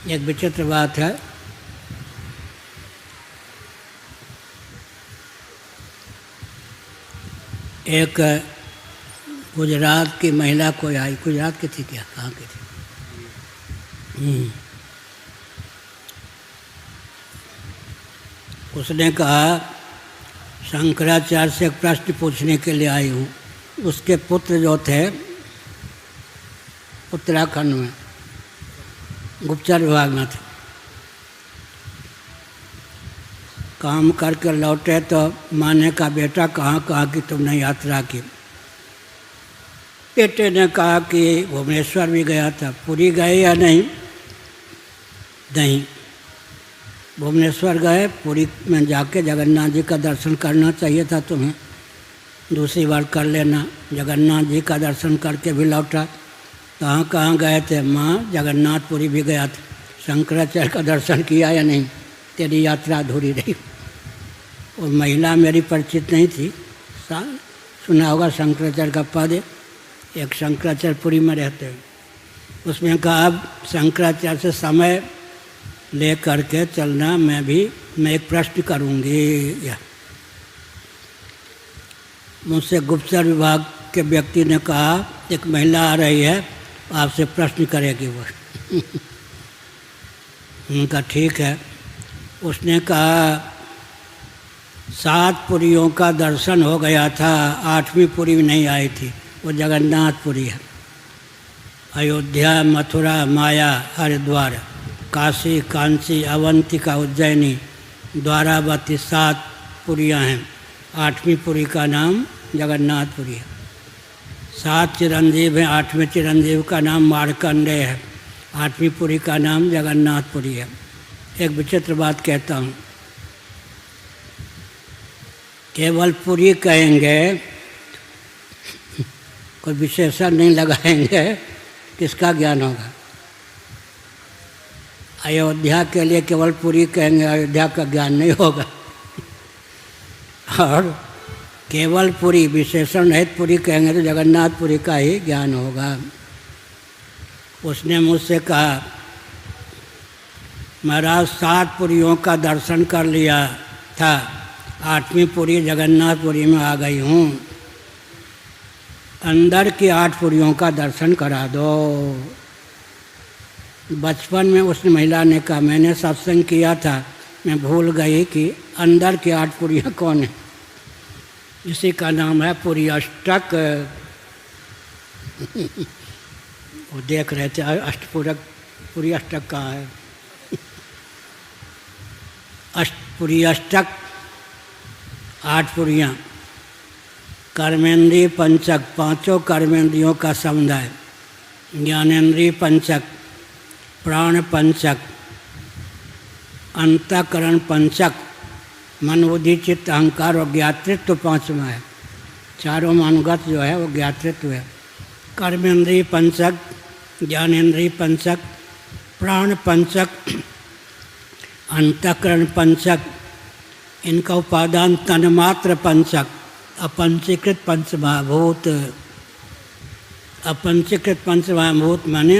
एक विचित्र बात है, एक गुजरात की महिला कोई आई, गुजरात की थी क्या, कहाँ की थी, उसने कहा शंकराचार्य से एक प्रश्न पूछने के लिए आई हूँ। उसके पुत्र जो थे उत्तराखंड में गुप्तचर विभाग में थे, काम करके लौटे तो माँ ने कहा बेटा कहाँ की तुमने यात्रा की? बेटे ने कहा कि भुवनेश्वर भी गया था। पुरी गए या नहीं? नहीं। भुवनेश्वर गए, पुरी में जाके जगन्नाथ जी का दर्शन करना चाहिए था तुम्हें, दूसरी बार कर लेना। जगन्नाथ जी का दर्शन करके भी लौटा। कहाँ गए थे? माँ जगन्नाथपुरी भी गया था। शंकराचार्य का दर्शन किया या नहीं? तेरी यात्रा अधूरी रही। और महिला मेरी परिचित नहीं थी, सुना होगा शंकराचार्य का पद, एक शंकराचार्यपुरी में रहते हैं। उसमें कहा अब शंकराचार्य से समय ले करके चलना, मैं एक प्रश्न करूँगी। मुझसे गुप्तचर विभाग के व्यक्ति ने कहा एक महिला आ रही है, आपसे प्रश्न करेगी वो। उनका ठीक है। उसने कहा 7 पुरियों का दर्शन हो गया था, 8वीं पुरी नहीं आई थी, वो जगन्नाथपुरी है। अयोध्या, मथुरा, माया, हरिद्वार, काशी, कांची, अवंतिका, उज्जैनी, द्वारावती 7 पुरियाँ हैं। 8वीं पुरी का नाम जगन्नाथपुरी है। 7 चिरंजीव हैं, 8वें चिरंजीव का नाम मार्कंडेय है। 8वीं पुरी का नाम जगन्नाथपुरी है। एक विचित्र बात कहता हूँ, केवल पुरी कहेंगे, कोई विशेषण नहीं लगाएंगे, किसका ज्ञान होगा? अयोध्या के लिए केवल पुरी कहेंगे, अयोध्या का ज्ञान नहीं होगा। और केवल पुरी, विशेषण रहित पुरी कहेंगे तो जगन्नाथपुरी का ही ज्ञान होगा। उसने मुझसे कहा, महाराज 7 पुरियों का दर्शन कर लिया था, 8वीं पुरी जगन्नाथपुरी में आ गई हूँ, अंदर की 8 पुरियों का दर्शन करा दो। बचपन में उस महिला ने कहा, मैंने सत्संग किया था, मैं भूल गई कि अंदर की 8 पुरियाँ कौन है। इसी का नाम है पुरी अष्टक। वो देख रहे थे अष्टपूरक, पुरी अष्टक कहाँ है। पुरी अष्टक 8 पुरियाँ, कर्मेंद्रिय पंचक, 5 कर्मेंद्रियों का समुदाय, ज्ञानेंद्रिय पंचक, प्राण पंचक, अंतःकरण पंचक, मन बुद्धि चित्त अहंकार और ज्ञातृत्व 5वां है। 4 अनुगत जो है वो ज्ञातृत्व है। कर्मेंद्रिय पंचक, ज्ञानेंद्रिय पंचक, प्राण पंचक, अंतःकरण पंचक, इनका उपादान तन्मात्र पंचक, अपंचीकृत पंचमहाभूत। अपंचीकृत पंचमहाभूत माने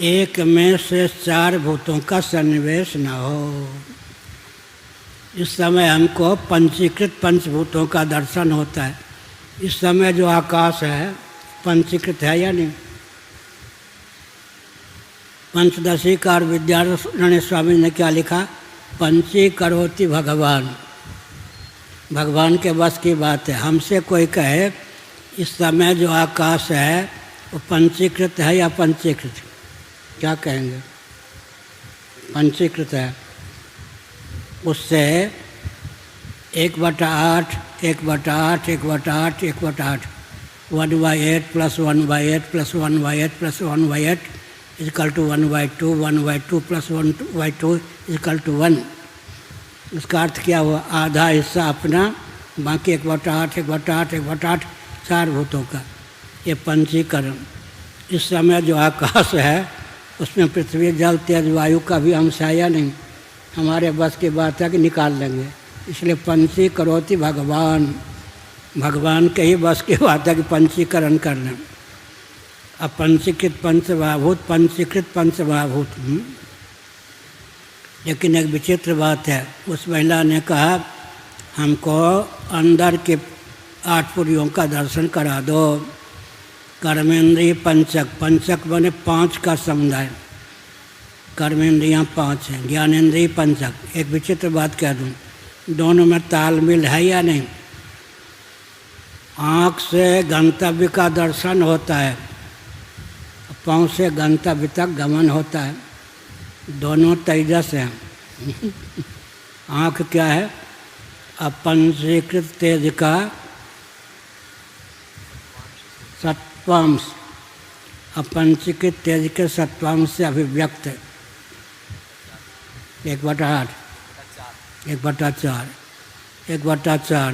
एक में से 4 भूतों का सन्निवेश न हो। इस समय हमको पंचीकृत पंचभूतों का दर्शन होता है। इस समय जो आकाश है पंचीकृत है या नहीं? पंचदशी कार विद्यारण्य स्वामी ने क्या लिखा? पंचीकरोति भगवान। भगवान के बस की बात है। हमसे कोई कहे इस समय जो आकाश है वो पंचीकृत है या पंचीकृत, क्या कहेंगे? पंचीकृत है। उससे 1/8, 1/8, 1/8, 1/8, 1/8 + 1/8 + 1/8 + 1/8 = 1/2, 1/2 + 1/2 = 1। उसका अर्थ क्या हुआ? आधा हिस्सा अपना, बाकी 1/8, 1/8, 1/8 4 भूतों का। ये पंचीकरण। इस समय जो आकाश है उसमें पृथ्वी, जल, तेज, वायु का भी अंश है या नहीं? हमारे बस की बात है कि निकाल लेंगे। इसलिए पंचीकरोति भगवान। भगवान के ही बस की बात है कि पंचीकरण कर लें। अब पंचीकृत पंचमहाभूत, पंचीकृत पंचमहाभूत। लेकिन एक विचित्र बात है, उस महिला ने कहा हमको अंदर के 8 पुरियों का दर्शन करा दो। कर्मेंद्रिय पंचक, पंचक बने 5 का समुदाय, कर्मेंद्रियाँ 5 हैं। ज्ञानेंद्रिय पंचक। एक विचित्र बात कह दूँ, दोनों में तालमेल है या नहीं? आँख से गंतव्य का दर्शन होता है, पाँव से गंतव्य तक गमन होता है। दोनों तेजस हैं। आँख क्या है? अपंचीकृत तेज का सत्वांश, अपंचीकृत तेज के सत्वांश से अभिव्यक्त है। 1/8, 1/4, 1/4।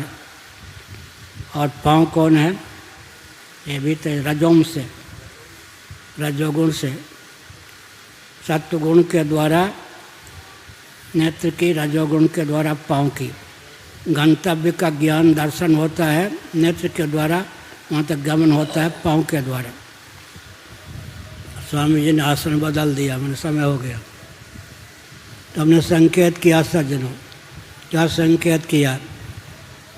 और पाँव कौन है? ये भी तो रजोम से, रजोगुण से। सत्वगुण के द्वारा नेत्र की, रजोगुण के द्वारा पाँव की। गंतव्य का ज्ञान दर्शन होता है नेत्र के द्वारा, वहाँ तक गमन होता है पाँव के द्वारा। स्वामी जी ने आसन बदल दिया, मैंने समय हो गया। तो हमने संकेत किया सज्जनों। क्या संकेत किया?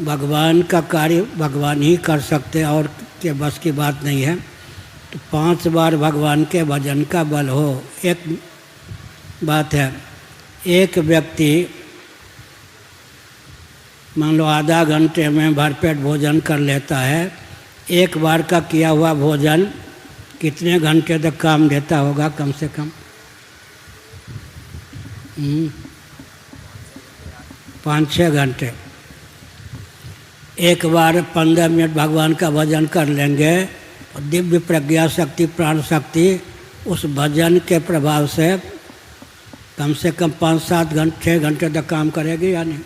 भगवान का कार्य भगवान ही कर सकते, और के बस की बात नहीं है। तो 5 बार भगवान के भजन का बल हो। एक बात है, एक व्यक्ति मान लो आधा घंटे में भरपेट भोजन कर लेता है। एक बार का किया हुआ भोजन कितने घंटे तक काम देता होगा? कम से कम 5-6 घंटे। एक बार 15 मिनट भगवान का भजन कर लेंगे, दिव्य प्रज्ञा शक्ति, प्राण शक्ति उस भजन के प्रभाव से कम 5-7 घंटे 6 घंटे तक काम करेगी या नहीं?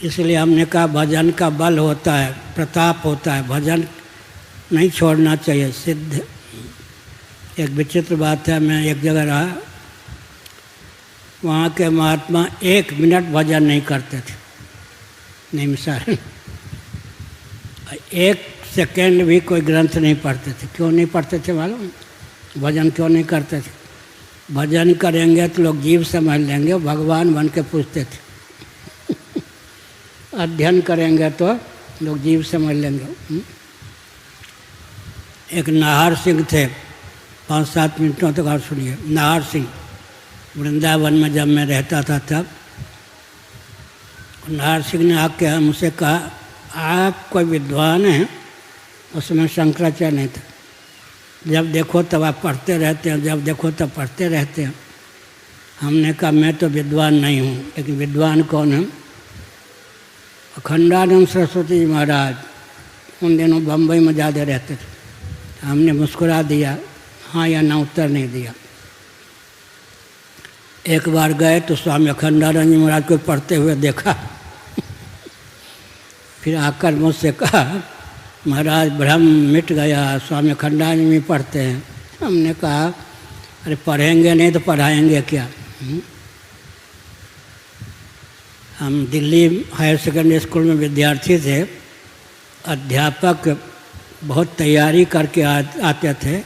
इसलिए हमने कहा भजन का बल होता है, प्रताप होता है, भजन नहीं छोड़ना चाहिए। सिद्ध। एक विचित्र बात है, मैं एक जगह रहा, वहाँ के महात्मा 1 मिनट भजन नहीं करते थे। निमिषारण। एक सेकंड भी कोई ग्रंथ नहीं पढ़ते थे। क्यों नहीं पढ़ते थे मालूम? भजन क्यों नहीं करते थे? भजन करेंगे तो लोग जीव समझ लेंगे, भगवान बन के पूछते थे। अध्ययन करेंगे तो लोग जीव समझ लेंगे। एक नाहर सिंह थे, 5-7 मिनटों तक और सुनिए। नाहर सिंह वृंदावन में जब मैं रहता था तब नाहर सिंह ने आके हमसे कहा, आप कोई विद्वान हैं? उसमें शंकराचार्य नहीं था। जब देखो तब आप पढ़ते रहते हैं, जब देखो तब पढ़ते रहते हैं। हमने कहा मैं तो विद्वान नहीं हूँ, लेकिन विद्वान कौन है? अखंडानंद सरस्वती जी महाराज उन दिनों बम्बई में ज़्यादा रहते थे। हमने मुस्कुरा दिया, हाँ या ना उत्तर नहीं दिया। एक बार गए तो स्वामी अखंडानंद जी महाराज को पढ़ते हुए देखा। फिर आकर मुझसे कहा, महाराज भ्रम मिट गया, स्वामी अखंडानंद जी पढ़ते हैं। हमने कहा अरे पढ़ेंगे नहीं तो पढ़ाएंगे क्या? हम दिल्ली हायर सेकेंडरी स्कूल में विद्यार्थी थे। अध्यापक बहुत तैयारी करके आते थे।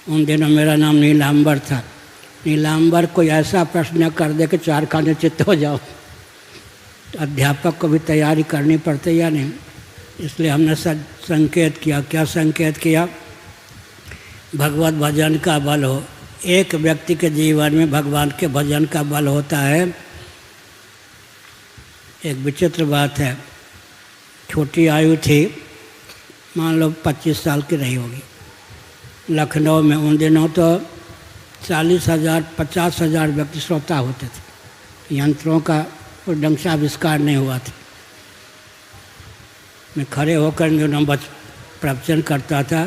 उन दिनों मेरा नाम नीलांबर था। नीलांबर कोई ऐसा प्रश्न कर दे कि 4 खाने चित्त हो जाओ। अध्यापक को भी तैयारी करनी पड़ती या नहीं? इसलिए हमने संकेत किया। क्या संकेत किया? भगवत भजन का बल हो। एक व्यक्ति के जीवन में भगवान के भजन का बल होता है। एक विचित्र बात है, छोटी आयु थी, मान लो 25 साल की रही होगी। लखनऊ में उन दिनों तो 40,000 50,000 व्यक्ति श्रोता होते थे। यंत्रों का कोई ढंग से आविष्कार नहीं हुआ था। मैं खड़े होकर प्रवचन करता था।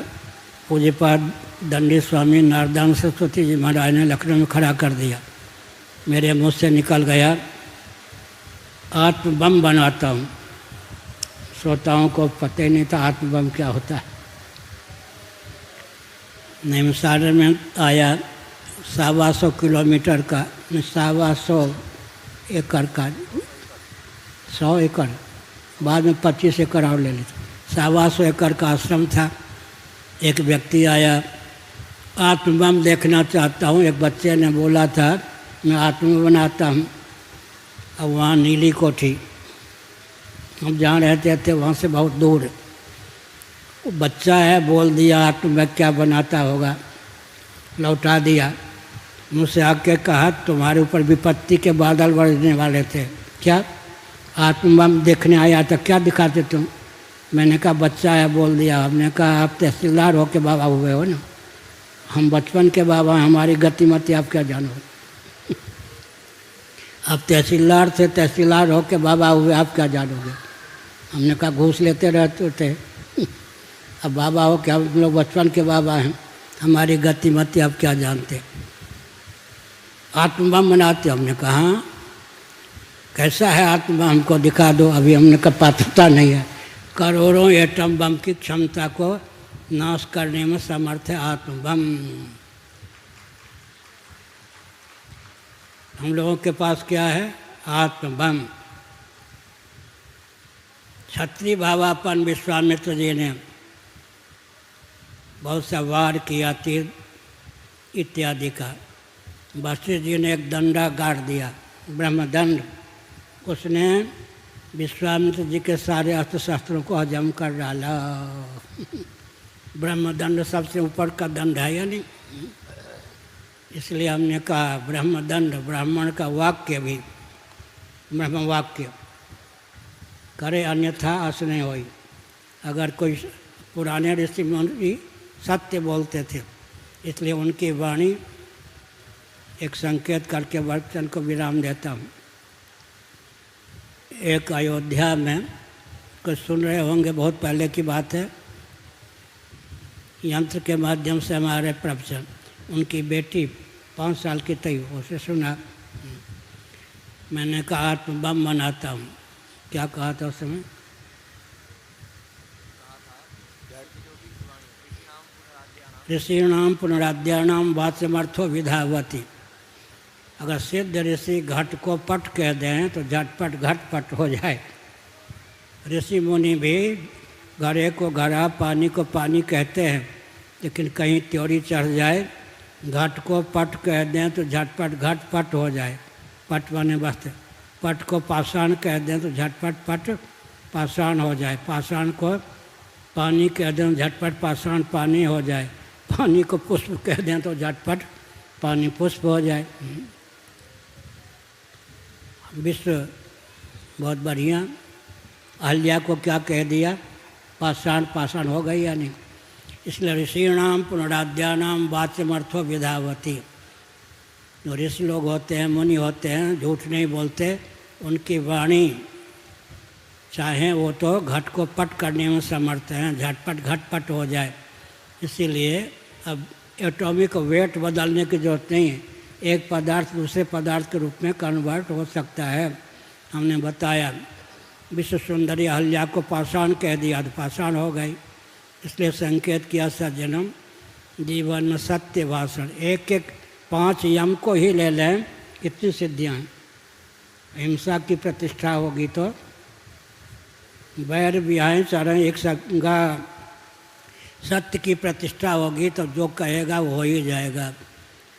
पूज्यपाद दंडी स्वामी नारदान सरस्वती जी महाराज ने लखनऊ में खड़ा कर दिया। मेरे मुँह से निकल गया, आत्म बम बनाता हूँ। श्रोताओं को पता ही नहीं था आत्म बम क्या होता है। निमिषारण में आया 125 किलोमीटर का, 125 एकड़ का, 100 एकड़, बाद में 25 एकड़ और ले लेते। 125 एकड़ का आश्रम था। एक व्यक्ति आया, आत्मबम देखना चाहता हूँ। एक बच्चे ने बोला था मैं आत्म बनाता हूँ। अब वहाँ नीली कोठी, हम जहाँ रहते थे वहाँ से बहुत दूर। वो बच्चा है, बोल दिया आत्म क्या बनाता होगा, लौटा दिया। मुझसे आके कहा तुम्हारे ऊपर विपत्ति के बादल बरसने वाले थे, क्या आत्मबम देखने आया था, क्या दिखाते तुम? मैंने कहा बच्चा है, बोल दिया। हमने कहा आप तहसीलदार हो के बाबा हुए हो ना? हम बचपन के बाबा, हमारी गतिमति आप क्या जानो? आप तहसीलदार थे, तहसीलदार हो के बाबा हुए, आप क्या जानोगे? हमने कहा घूस लेते रहते थे। अब बाबा हो क्या, हम लोग बचपन के बाबा हैं, हमारी गतिमति आप क्या जानते? आत्मबम बनाते। हमने कहा कैसा है आत्मबम, हमको दिखा दो। अभी हमने कहा पात्रता नहीं है। करोड़ों एटम बम की क्षमता को नाश करने में समर्थ है आत्मबम। हम लोगों के पास क्या है? आत्मबम। क्षत्रिय भावापन विश्वामित्र जी ने बहुत सा वार किया, तीर इत्यादि का। वशिष्ठ जी ने एक दंडा गाड़ दिया, ब्रह्मदंड। उसने विश्वामित्र जी के सारे अस्त्र शस्त्रों को हजम कर डाला। ब्रह्मदंड सबसे ऊपर का दंड है या नहीं? इसलिए हमने कहा ब्रह्मदंड, ब्राह्मण का वाक्य भी ब्रह्म वाक्य करे, अन्यथा अस नहीं होई। अगर कोई पुराने ऋषि मुनि सत्य बोलते थे, इसलिए उनकी वाणी एक संकेत करके वचन को विराम देता हूँ। एक अयोध्या में कुछ सुन रहे होंगे, बहुत पहले की बात है, यंत्र के माध्यम से हमारे प्रवचन। उनकी बेटी 5 साल की थी, उसे सुना। मैंने कहा तुम बम बनाता हूँ। क्या कहा था उस समय? ऋषिणाम पुनराद्यानाम वाच्यमर्थो विधावती। अगर सिद्ध ऋषि घट को पट कह दें तो झटपट घटपट हो जाए। ऋषि मुनि भी घड़े को घड़ा, पानी को पानी कहते हैं, लेकिन कहीं त्योरी चढ़ जाए, घट को पट कह दें तो झटपट घट पट हो जाए। पट माने वस्त्र, पट को पाषाण कह दें तो झटपट पट पाषाण हो जाए। पाषाण को पानी कह दें झटपट पाषाण पानी हो जाए। पानी को पुष्प कह दें तो झटपट पानी पुष्प हो जाए। विश्व बहुत बढ़िया। अहल्या को क्या कह दिया? पाषाण पाषाण हो गई या नहीं? इसलिए ऋषिणाम पुनराद्यानाम वाच्यमर्थो विधावती। जो ऋषि लोग होते हैं, मुनि होते हैं, झूठ नहीं बोलते, उनकी वाणी चाहे वो तो घट को पट करने में समर्थ हैं, झटपट घटपट हो जाए। इसीलिए अब एटॉमिक वेट बदलने की जरूरत नहीं है, एक पदार्थ दूसरे पदार्थ के रूप में कन्वर्ट हो सकता है। हमने बताया विश्व सुंदरी अहल्या को पाषाण कह दिया तो पाषाण हो गई। इसलिए संकेत किया सज्जनम जीवन में सत्य भाषण। एक एक 5 यम को ही ले लें, कितनी सिद्धियाँ हैं। हिंसा की प्रतिष्ठा होगी तो बैर बिहाय चरण एक संगा, सत्य की प्रतिष्ठा होगी तो जो कहेगा वो हो ही जाएगा।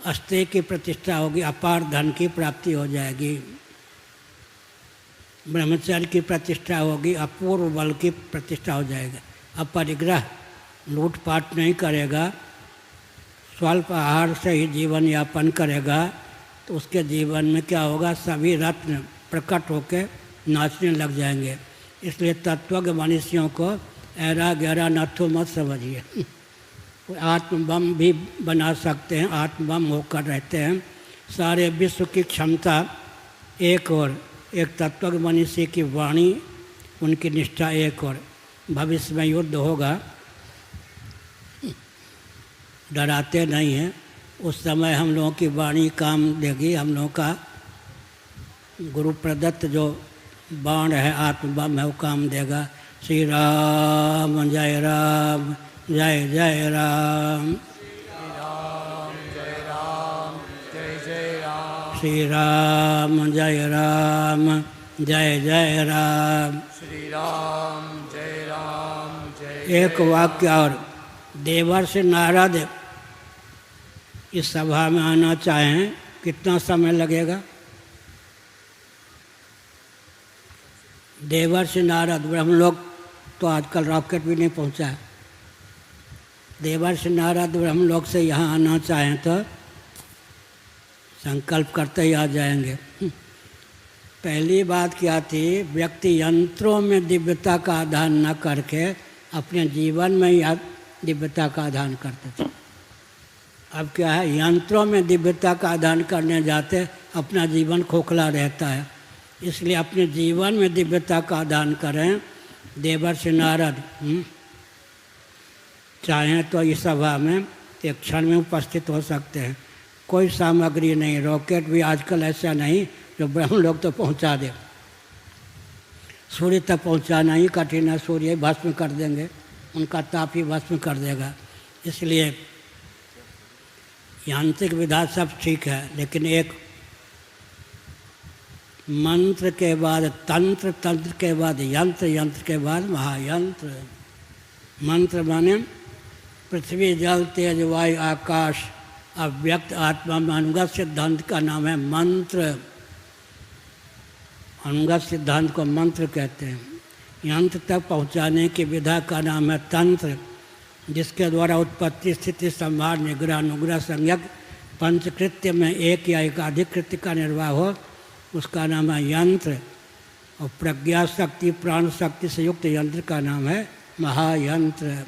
अस्तेय की प्रतिष्ठा होगी, अपार धन की प्राप्ति हो जाएगी। ब्रह्मचर्य की प्रतिष्ठा होगी, अपूर्व बल की प्रतिष्ठा हो जाएगा। अपरिग्रह, लूटपाट नहीं करेगा, स्वल्प आहार से ही जीवन यापन करेगा, तो उसके जीवन में क्या होगा? सभी रत्न प्रकट होकर नाचने लग जाएंगे। इसलिए तत्वज्ञ मनुष्यों को ऐरा गहरा नथु मत समझिए। आत्मबम भी बना सकते हैं, आत्मबम होकर रहते हैं। सारे विश्व की क्षमता एक और, एक तत्वज्ञ मनुष्य की वाणी, उनकी निष्ठा एक और। भविष्य में युद्ध होगा, डराते नहीं हैं। उस समय हम लोगों की वाणी काम देगी। हम लोगों का गुरु प्रदत्त जो बाण है, आत्मबम है, वो काम देगा। श्री राम जय राम, जय जय राम। श्री राम जय राम, जय जय राम।
श्री राम जय राम, जय।
एक वाक्य और, देवर्षि नारद इस सभा में आना चाहें, कितना समय लगेगा? देवर्षि नारद, ब्रह्मलोक तो आजकल रॉकेट भी नहीं पहुंचा है। देवर्षि नारद ब्रह्मलोक से यहाँ आना चाहें तो संकल्प करते ही आ जाएंगे। पहली बात क्या थी? व्यक्ति यंत्रों में दिव्यता का आधान न करके अपने जीवन में ही दिव्यता का आधान करते थे। अब क्या है? यंत्रों में दिव्यता का आधान करने जाते अपना जीवन खोखला रहता है। इसलिए अपने जीवन में दिव्यता का आधान करें। देवर्षि नारद चाहें तो इस सभा में एक क्षण में उपस्थित हो सकते हैं। कोई सामग्री नहीं, रॉकेट भी आजकल ऐसा नहीं जो ब्रह्मलोक तो पहुंचा दे। सूर्य तक पहुंचाना ही कठिन है, सूर्य भस्म कर देंगे, उनका ताप ही भस्म कर देगा। इसलिए यांत्रिक विधा सब ठीक है, लेकिन एक मंत्र के बाद तंत्र, तंत्र के बाद यंत्र, यंत्र के बाद महायंत्र। मंत्र माने पृथ्वी जल तेज वायु आकाश अव्यक्त आत्मा में अनुगत सिद्धांत का नाम है मंत्र। अनुगत सिद्धांत को मंत्र कहते हैं। यंत्र तक पहुंचाने की विधा का नाम है तंत्र, जिसके द्वारा उत्पत्ति स्थिति संहार निग्रह अनुग्रह संज्ञक पंचकृत्य में एक या एकाधिक कृत्य का निर्वाह हो, उसका नाम है यंत्र। और प्रज्ञा शक्ति प्राण शक्ति से युक्त यंत्र का नाम है महायंत्र।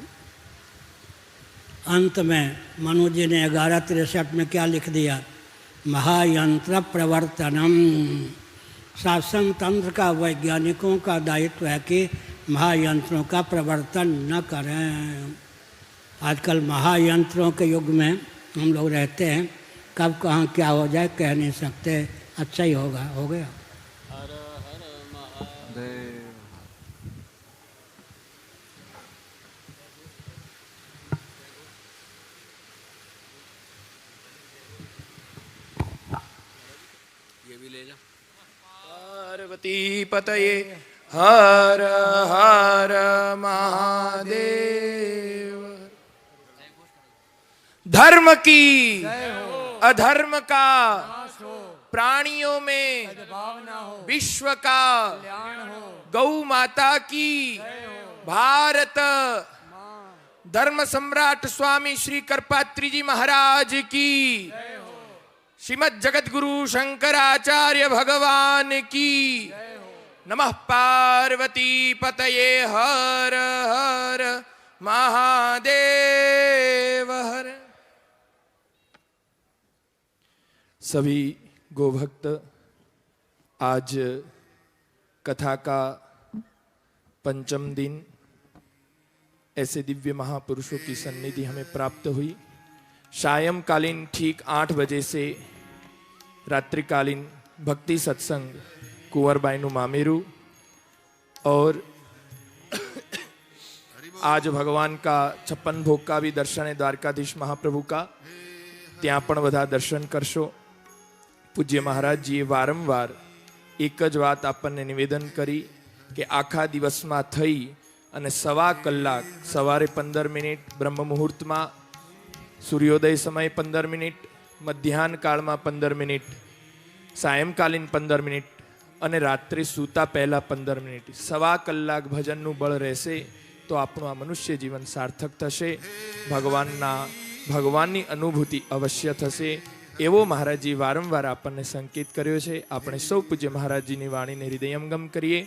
अंत में मनु जी ने 1163 में क्या लिख दिया? महायंत्र प्रवर्तनम। शासन तंत्र का वैज्ञानिकों का दायित्व है कि महायंत्रों का प्रवर्तन न करें। आजकल महायंत्रों के युग में हम लोग रहते हैं, कब कहाँ क्या हो जाए कह नहीं सकते। अच्छा ही होगा, हो गया।
हर हर महादेव।
ये भी ले जा। पार्वती पतये हर हर महादेव। धर्म की अधर्म का प्राणियों में विश्व का गौ माता की भारत धर्म सम्राट स्वामी श्री करपात्री जी महाराज की श्रीमद जगत गुरु शंकराचार्य भगवान की नमः पार्वती पतये हर हर महादेव हर। सभी गोभक्त आज कथा का पंचम दिन, ऐसे दिव्य महापुरुषों की सन्निधि हमें प्राप्त हुई। सायंकालीन ठीक 8 बजे से रात्रिकालीन भक्ति सत्संग कुंवरबाईनु मामेरू और आज भगवान का 56 भोग का भी दर्शन है, द्वारकाधीश महाप्रभु का। ત્યાં પણ બધા દર્શન કરશો। પૂજ્ય મહારાજજીએ વારંવાર એક જ વાત આપણને નિવેદન કરી કે આખા દિવસમાં થઈ અને 1.25 કલાક સવારે 15 મિનિટ, બ્રહ્મ મુહૂર્તમાં સૂર્યોદય સમય 15 મિનિટ, મધ્યાહન કાળમાં 15 મિનિટ, સાયંકાલીન 15 મિનિટ અને રાત્રે સૂતા પહેલા 15 મિનિટ, 1.25 કલાક ભજનનું બળ રહેશે તો આપણું આ મનુષ્ય જીવન સાર્થક થશે। ભગવાનની અનુભૂતિ અવશ્ય થશે એવો મહારાજજી વારંવાર આપણને સંકેત કર્યો છે। આપણે સૌ પૂજ્ય મહારાજજીની વાણીને હૃદયંગમ કરીએ।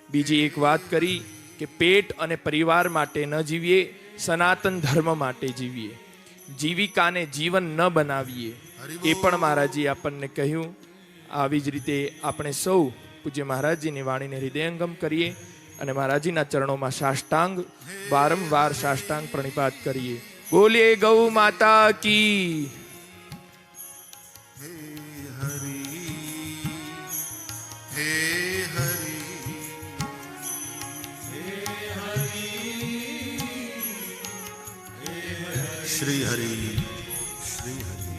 બીજી એક વાત કરી કે પેટ અને પરિવાર માટે ન જીવીએ, સનાતન ધર્મ માટે જીવીએ, જીવિકાને જીવન ન બનાવીએ, એ પણ મહારાજજી આપણને કહ્યું। આવી જ રીતે આપણે સૌ પૂજ્ય મહારાજજીની વાણીને હૃદયંગમ કરીએ અને મહારાજજીના ચરણોમાં સાષ્ટાંગ વારંવાર સાષ્ટાંગ પ્રણિપાત કરીએ। બોલીએ ગૌ માતા की।
हे हरि हे हरि हे हरि श्री हरि श्री हरि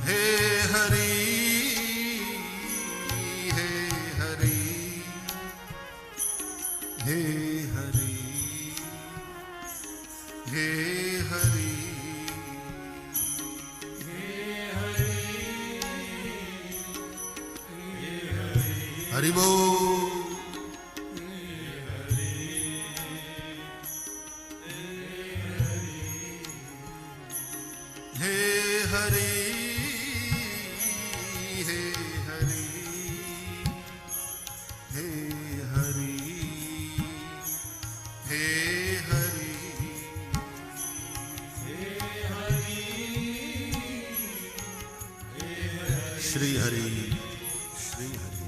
हे हरि हे हरि हे हरि हे हरि हरि बोल। हे हरि हे हरि हे हरि हे हरि श्री हरि श्री हरि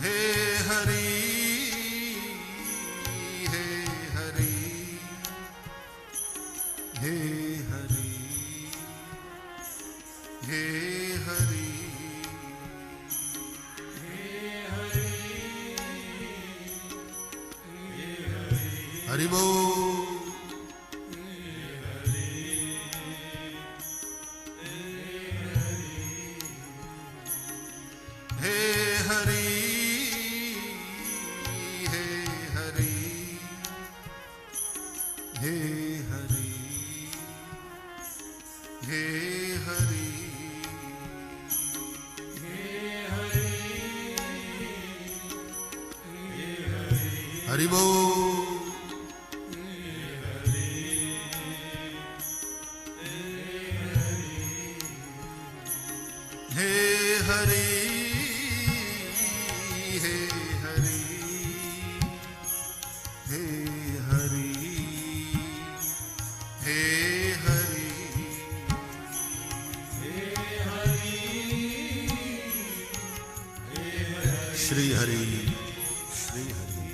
हे हरि हे हरि हे हरि हे हरि हरि बोल। हे हरि हे हरि हे हरि हे हरि हरि बोल। हे हरि हे हरि हे हरि हे हरि श्री हरि श्री हरि